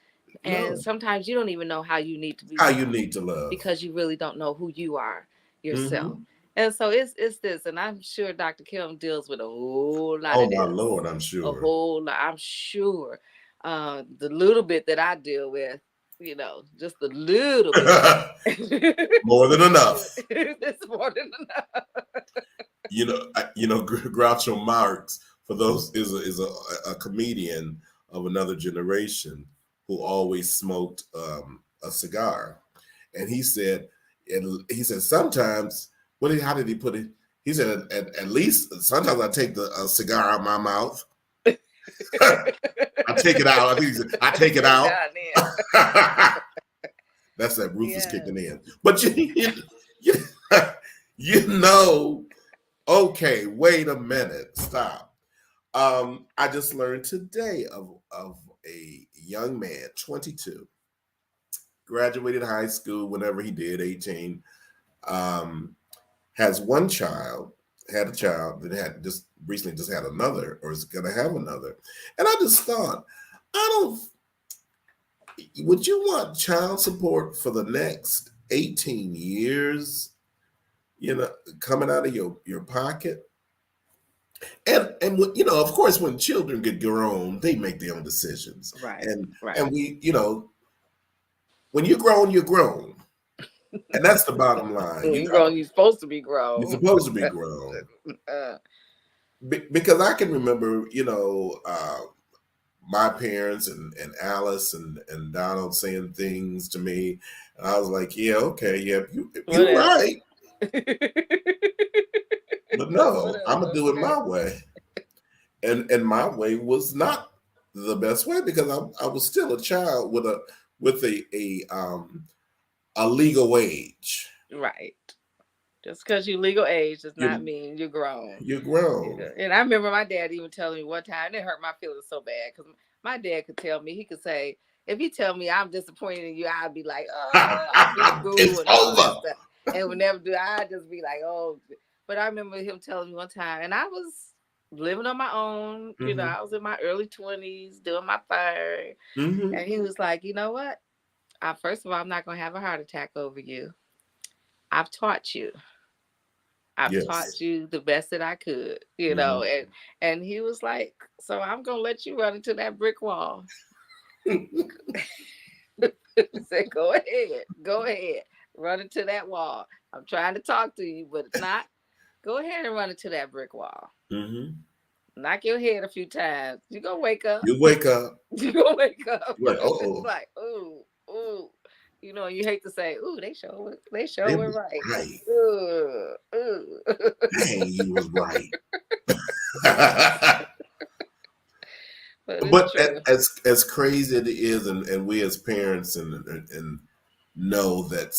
And sometimes you don't even know how you need to be. You need to love. Because you really don't know who you are yourself. And so it's this, and I'm sure Dr. Kim deals with a whole lot of this. Oh my Lord, I'm sure. A whole lot, I'm sure. The little bit that I deal with, just a little bit. More than enough. It's more than enough. Groucho Marx, for those, is a comedian of another generation who always smoked a cigar, and he said sometimes. How did he put it? He said, at least sometimes I take the cigar out of my mouth. I take it out. I think he said, I take it out. That's that Rufus kicking in. But okay, wait a minute. Stop. I just learned today of a young man, 22, graduated high school whenever he did, 18, has one child, had a child that had just recently had another, or is going to have another. And I just thought, would you want child support for the next 18 years, coming out of your pocket? And of course, when children get grown, they make their own decisions. Right. And we, when you're grown, you're grown. And that's the bottom line. You're grown, you're supposed to be grown. You're supposed to be grown. because I can remember, my parents and Alice and Donald saying things to me, and I was like, yeah, okay, yeah, you're right. But no, I'm gonna do it my way, and my way was not the best way because I was still a child with a legal age. Right. Just because you're legal age does not mean you're grown. You're grown. Yeah. And I remember my dad even telling me one time, and it hurt my feelings so bad because my dad could tell me, he could say, if he tell me I'm disappointed in you, I'd be like, oh, I'd be boo it's and all over. that stuff. And would never do. I'd just be like, oh. But I remember him telling me one time, and I was living on my own. Mm-hmm. I was in my early 20s doing my thing. Mm-hmm. And he was like, you know what? First of all, I'm not going to have a heart attack over you. I've taught you. I've taught you the best that I could, know, and he was like, so I'm going to let you run into that brick wall. Say, go ahead, run into that wall. I'm trying to talk to you, but it's not. Go ahead and run into that brick wall. Mm-hmm. Knock your head a few times. You're going to wake up. You wake up. You're going to wake up. Like, it's like, ooh. You hate to say, ooh, they show it right. Right. Ooh. Dang, you was right. But as crazy it is, and we as parents and know that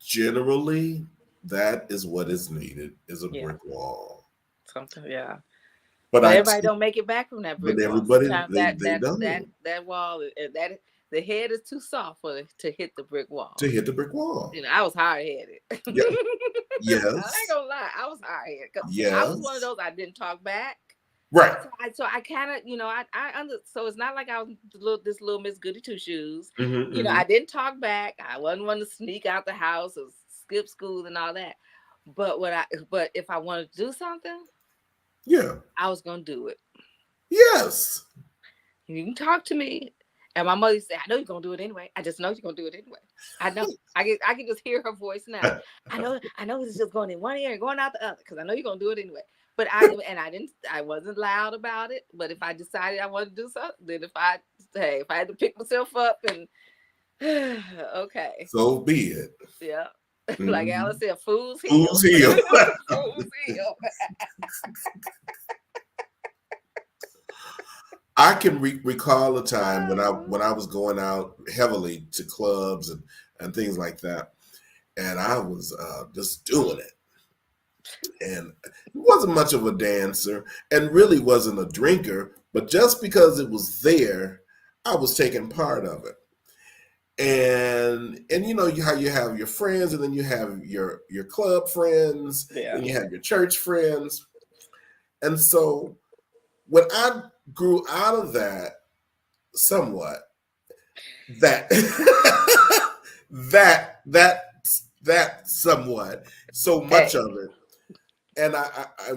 generally that is what is needed is a brick wall. Something, yeah. But everybody don't make it back from that brick wall. Everybody, that wall, that the head is too soft to hit the brick wall. I was hard-headed. Yeah. Yes. I ain't gonna lie, I was hard-headed. Yes. I was one of those, I didn't talk back. Right. So I kind of, so it's not like I was this little Miss Goody Two Shoes. Mm-hmm, I didn't talk back. I wasn't one to sneak out the house or skip school and all that. But if I wanted to do something, I was gonna do it. Yes. You can talk to me. And my mother said, I know you're going to do it anyway. I just know you're going to do it anyway. I know. I can just hear her voice now. I know it's just going in one ear and going out the other because I know you're going to do it anyway. But I wasn't loud about it. But if I decided I wanted to do something, then if I had to pick myself up and, okay. So be it. Yeah. Mm-hmm. Like Alice said, fools heal. Fools heal. Fools heal. I can recall a time when I was going out heavily to clubs and things like that, and I was just doing it, and wasn't much of a dancer, and really wasn't a drinker, but just because it was there, I was taking part of it, and how you have your friends, and then you have your club friends, and you have your church friends, and so when I grew out of that somewhat, that somewhat, so much of it, and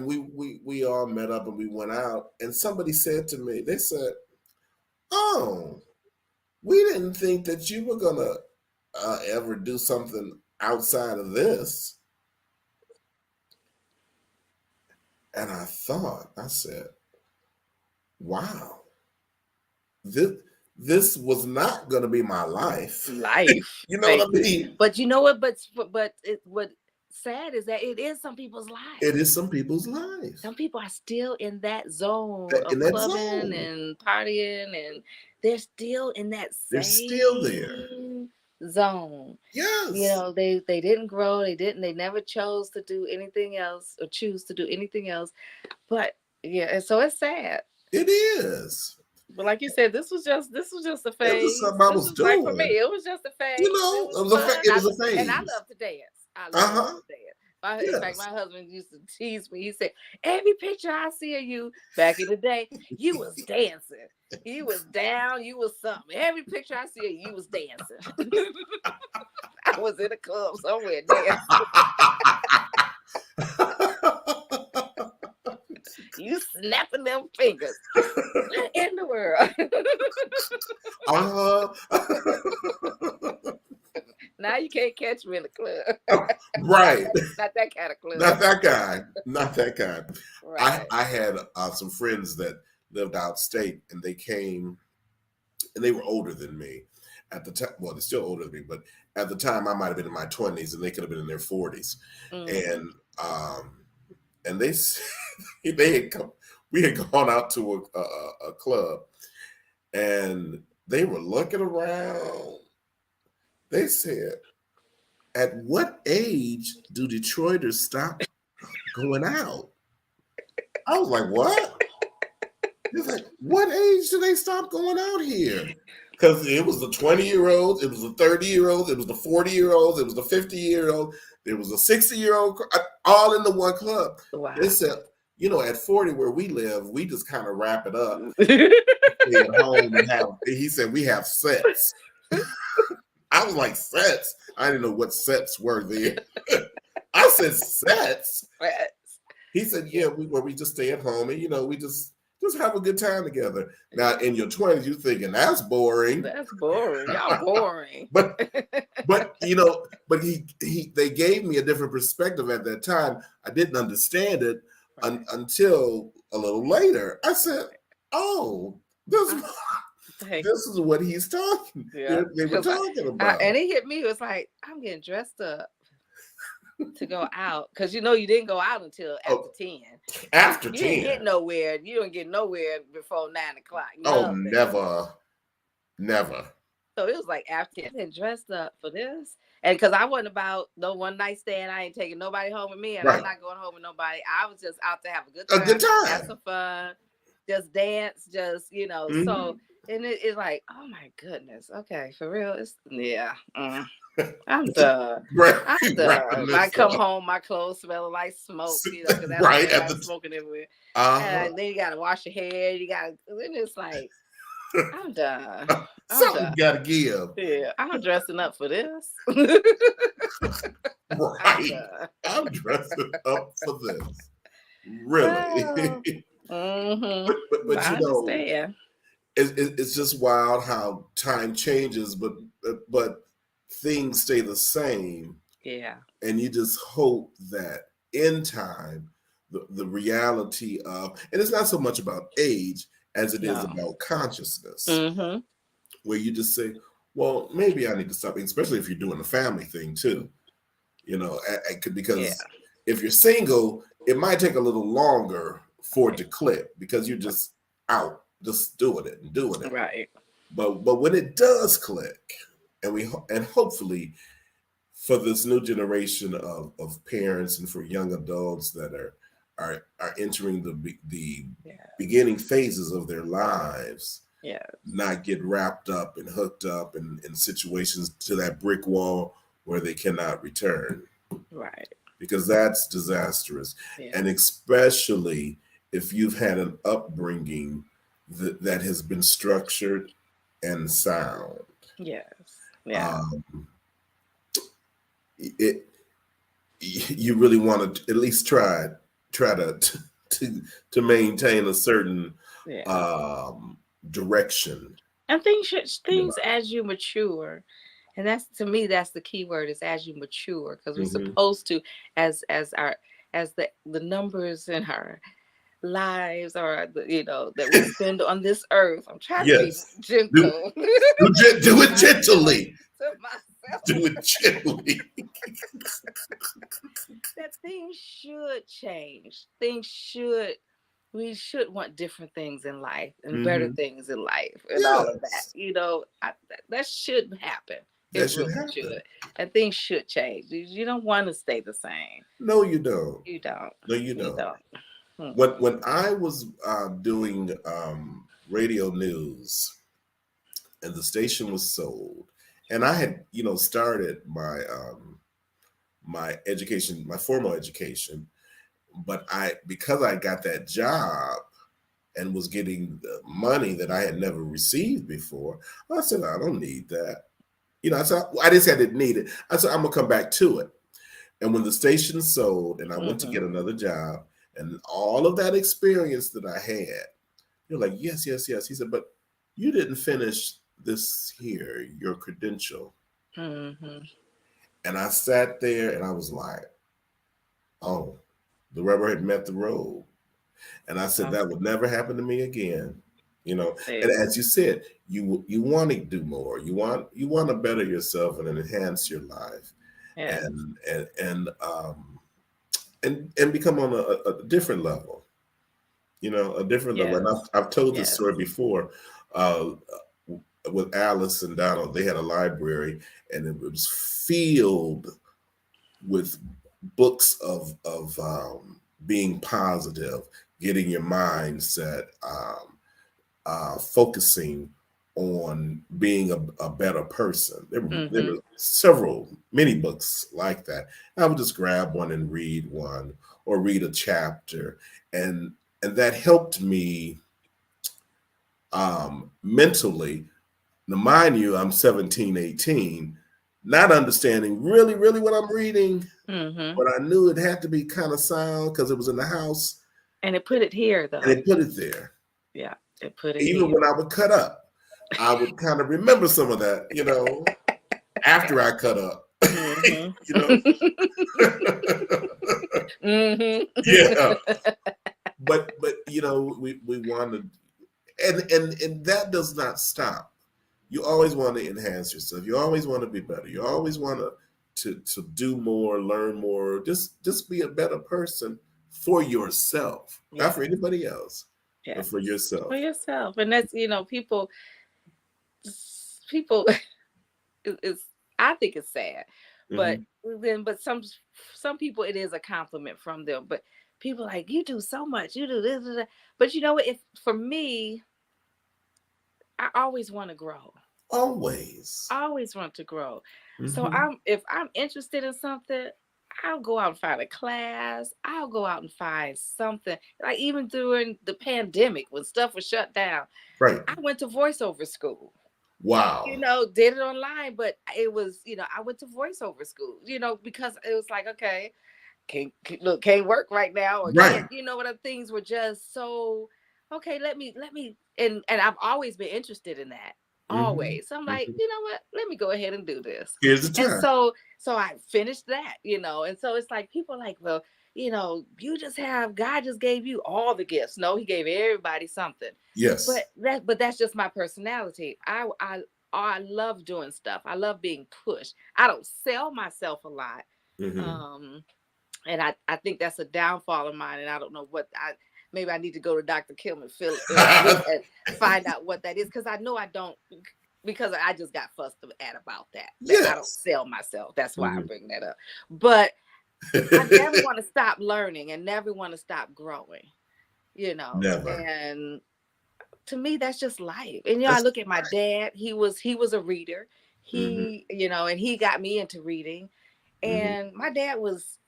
we all met up and we went out, and somebody said to me, they said, oh, we didn't think that you were gonna ever do something outside of this. And I said, wow, this was not going to be my life. You know what I mean? But you know what? But what sad is that it is some people's lives. It is some people's lives. Some people are still in that zone of clubbing and partying, and they're still in that same They're still there. Zone. Yes. They didn't grow. They never chose to do anything else or choose to do anything else. But and so it's sad. It is. But like you said, this was just a phase. It was something I was doing. Like for me, it was just a phase. It was a phase. And I love to dance. I love to dance. In fact, my husband used to tease me. He said, every picture I see of you back in the day, you was dancing. You was down. You was something. Every picture I see of you was dancing. I was in a club somewhere dancing. You snapping them fingers. What in the world? Now you can't catch me in the club. Right. Not that kind of club. Not that guy. I had some friends that lived outstate, and they came, and they were older than me at the time. Well, they're still older than me, but at the time I might have been in my 20s, and they could have been in their 40s. And they they had come. We had gone out to a club, and they were looking around. They said, "At what age do Detroiters stop going out?" I was like, "What?" It's like, "What age do they stop going out here?" Because it was the 20-year-olds, it was the 30-year-olds, it was the 40-year-olds, it was the 50-year-old, there was a 60-year-old, all in the one club. Wow. They said, at 40 where we live, we just kind of wrap it up, stay at home and have. He said we have sets. I was like, sets? I didn't know what sets were there. I said, sets? He said, yeah, we just stay at home and, we just have a good time together. Now, in your 20s, you're thinking, that's boring. That's boring. Y'all boring. but they gave me a different perspective at that time. I didn't understand it until a little later. I said, oh, this is what he's talking. Yeah. They were talking about. And it hit me. It was like, I'm getting dressed up to go out, because you didn't go out until after 10. After 10, you didn't get nowhere. You don't get nowhere before 9 o'clock. Oh, never. So it was like after 10, and dressed up for this, and because I wasn't about no one night stand. I ain't taking nobody home with me, and I'm not going home with nobody. I was just out to have a good time, have some fun, just dance, just So. And it's like, oh my goodness. Okay, for real. I'm done. I'm done. I come home, my clothes smelling like smoke, because that's smoking everywhere. And then you gotta wash your hair. Then it's like, I'm done. Something gotta give. Yeah, I'm dressing up for this. I'm dressing up for this. Really. But I understand. It's just wild how time changes, but things stay the same. Yeah. And you just hope that in time, the reality of, and it's not so much about age as it is about consciousness, where you just say, well, maybe I need to stop, especially if you're doing a family thing too. Because if you're single, it might take a little longer for it to click, because you're just out. Just doing it. Right. But when it does click, and hopefully for this new generation of parents and for young adults that are entering the beginning phases of their lives, not get wrapped up and hooked up in situations to that brick wall where they cannot return. Right. Because that's disastrous. Yeah. And especially if you've had an upbringing that has been structured and sound. Yes. Yeah. You really want to at least try to maintain a certain direction. And things as you mature, and that's, to me, that's the key word, is as you mature, because we're supposed to, as the numbers in our lives, or that we spend on this earth. I'm trying to be gentle. Do it gently. Do it gently. That things should change. We should want different things in life and better things in life and all of that. That should happen. It should happen. And things should change. You don't want to stay the same. No, you don't. You don't. No, you don't. When I was doing radio news, and the station was sold, and I had started my my education, my formal education, but because I got that job and was getting the money that I had never received before, I said, I don't need that. I said, I didn't say I didn't need it. I said, I'm gonna come back to it. And when the station sold and I went to get another job, and all of that experience that I had, you're like, yes. He said, but you didn't finish this here, your credential. And I sat there and I was like, oh, the rubber had met the road. And I said, that would never happen to me again. You know, and as you said, you want to do more. You want to better yourself and enhance your life, and become on a different level. You know, a different level. And I've told this story before. With Alice and Donald, they had a library, and it was filled with books of being positive, getting your mindset, focusing on being a better person. There were many books like that. I would just grab one and read one, or read a chapter, and that helped me mentally. Now, mind you, I'm 17, 18, not understanding really what I'm reading, but I knew it had to be kind of sound because it was in the house. And it put it here, though. And it put it there. Yeah, it put it Even here. when I would cut up, I would kind of remember some of that, you know, after I cut up. You know? Yeah. But you know, we wanted, and that does not stop. You always want to enhance yourself. You always want to be better. You always want to do more, learn more. Just be a better person for yourself, not for anybody else, but for yourself. For yourself, and that's, you know, people. It's, I think it's sad, but some people, it is a compliment from them. But people like, you do so much, you do this. But you know what? If for me, I always want to grow. Always want to grow. So if I'm interested in something, I'll go out and find a class. I'll go out and find something. Like even during the pandemic when stuff was shut down, right? I went to voiceover school. Wow. You know, did it online, but it was, you know, I went to voiceover school, you know, because it was like, okay, can't work right now, or can't, you know, what things were just so, okay, let me, and I've always been interested in that. Always. So I'm like, you know what? Let me go ahead and do this. Here's the time. And so I finished that, you know, and so it's like people are like, well, you know, God just gave you all the gifts. No, he gave everybody something. Yes. But that's just my personality. I love doing stuff. I love being pushed. I don't sell myself a lot. And I think that's a downfall of mine. And I don't know maybe I need to go to Dr. Kim and and find out what that is. Because I know I don't, because I just got fussed at about that. I don't sell myself. That's why I bring that up. But I never want to stop learning and never want to stop growing, you know. Never. And to me, that's just life. And, you know, I look at my dad. He was a reader. He, you know, and he got me into reading. And my dad was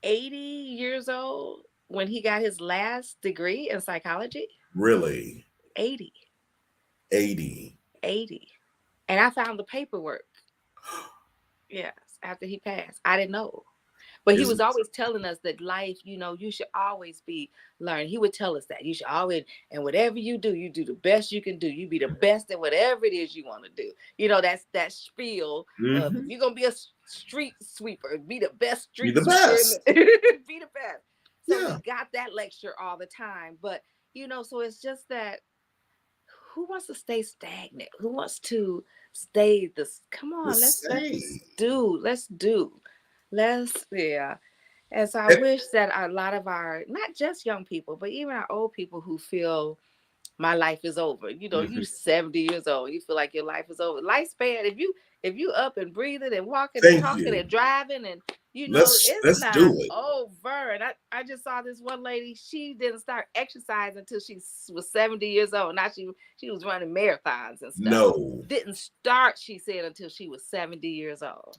80 years old when he got his last degree in psychology. Really? 80. 80. And I found the paperwork. Yes, after he passed. I didn't know. But he was always telling us that life, you know, you should always be learning. He would tell us that you should always, and whatever you do the best you can do. You be the best at whatever it is you want to do. You know, that's that spiel of, if you're going to be a street sweeper, be the best street sweeper. Be the best. So we got that lecture all the time. But, you know, so it's just that, who wants to stay stagnant? Who wants to stay come on, let's do. And so I wish that a lot of our, not just young people, but even our old people who feel my life is over. You know, you 70 years old, you feel like your life is over. Lifespan, if you up and breathing and walking and talking and driving, and you know, it's not over. And I just saw this one lady, she didn't start exercising until she was 70 years old. Now she was running marathons and stuff. No. Didn't start, she said, until she was 70 years old.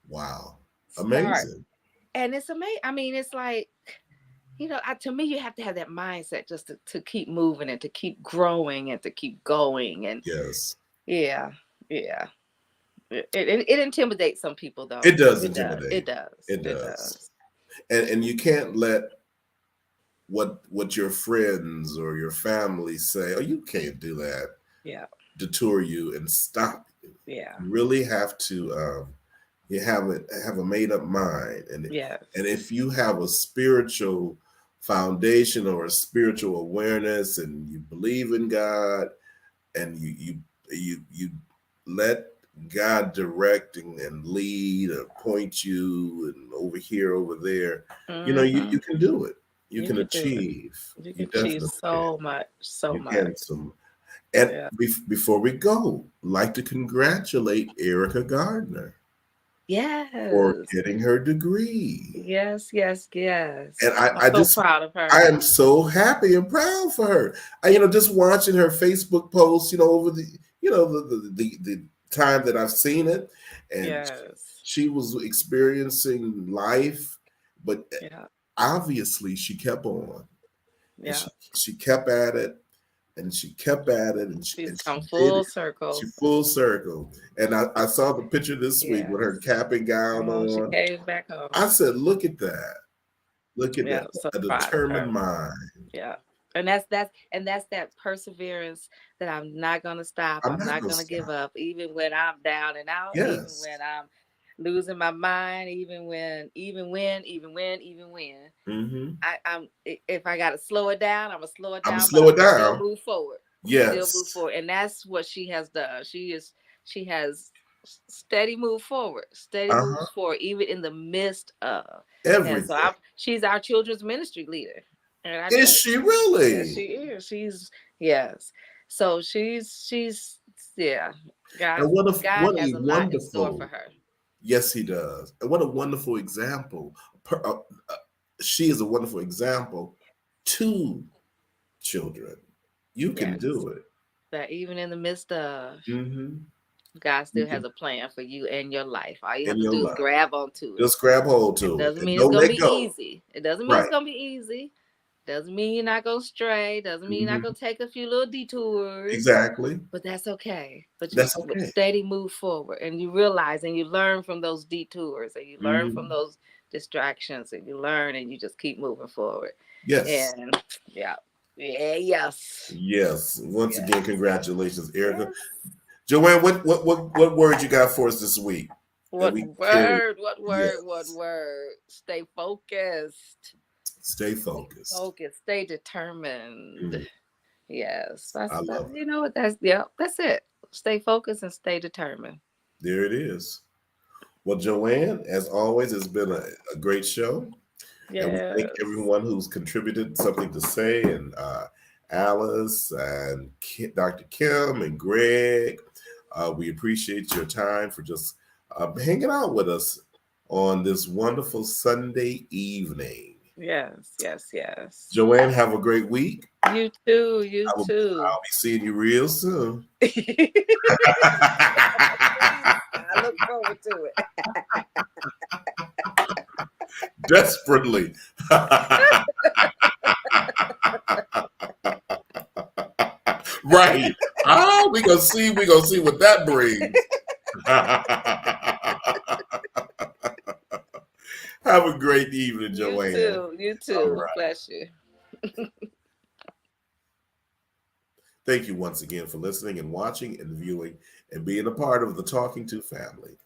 Wow. Amazing. And it's amazing. I mean, it's like, you know, to me, you have to have that mindset just to keep moving and to keep growing and to keep going. And it intimidates some people, though. It does intimidate. It does. And you can't let what your friends or your family say, oh, you can't do that, deter you and stop you. You really have to you have a made up mind, and if you have a spiritual foundation or a spiritual awareness, and you believe in God, and you let God direct and lead or point you and over here, over there, you can do it. You can achieve. You can achieve so much, you can some. And before we go, I'd like to congratulate Erica Gardner. Yes. For getting her degree. Yes. And I'm so proud of her. I am so happy and proud for her. Just watching her Facebook posts, over the time that I've seen it, and she was experiencing life, but obviously she kept on. Yeah, she kept at it. And she kept at it, and she's come full circle. She full circle. And I saw the picture this week with her cap and gown on. She came back home. I said, "Look at that! Look at that! So a determined mind." Yeah, and that's that perseverance that I'm not gonna stop. I'm not gonna give up, even when I'm down and out. Even when I'm losing my mind, even when. Mm-hmm. I'm if I gotta slow it down, I'm gonna slow it down. I'm slow it down. Still move forward. Yes. Still move forward, and that's what she has done. She has steady move forward, move forward, even in the midst of everything. And so she's our children's ministry leader. Is she really? Yes, she is. She's So she's God has a lot in store for her. Yes, he does. And what a wonderful example. She is a wonderful example to children. You can do it. That even in the midst of, God still has a plan for you and your life. All you have to do is grab onto it. Just grab hold to it. Doesn't mean it's going to be easy. It doesn't mean it's going to be easy. Doesn't mean you're not going to stray. Doesn't mean you're not going to take a few little detours. Exactly. But that's okay. But you steady move forward, and you realize and you learn from those detours, and you learn from those distractions, and you learn, and you just keep moving forward. Yes. And yes. Once again, congratulations, Erica. Joanne, what word you got for us this week? What word? Stay focused. Stay focused. Stay determined. Yes. I love it. You know what? That's it. Stay focused and stay determined. There it is. Well, Joanne, as always, it's been a great show. Yes. And we thank everyone who's contributed something to say, and Alice and Dr. Kim and Greg. We appreciate your time for just hanging out with us on this wonderful Sunday evening. Yes. Joanne, have a great week. You too. I'll be seeing you real soon. I look forward to it. Desperately. Right. We're gonna see what that brings. Have a great evening, Joanne. You too. Right. Bless you. Thank you once again for listening and watching and viewing and being a part of the Talking To family.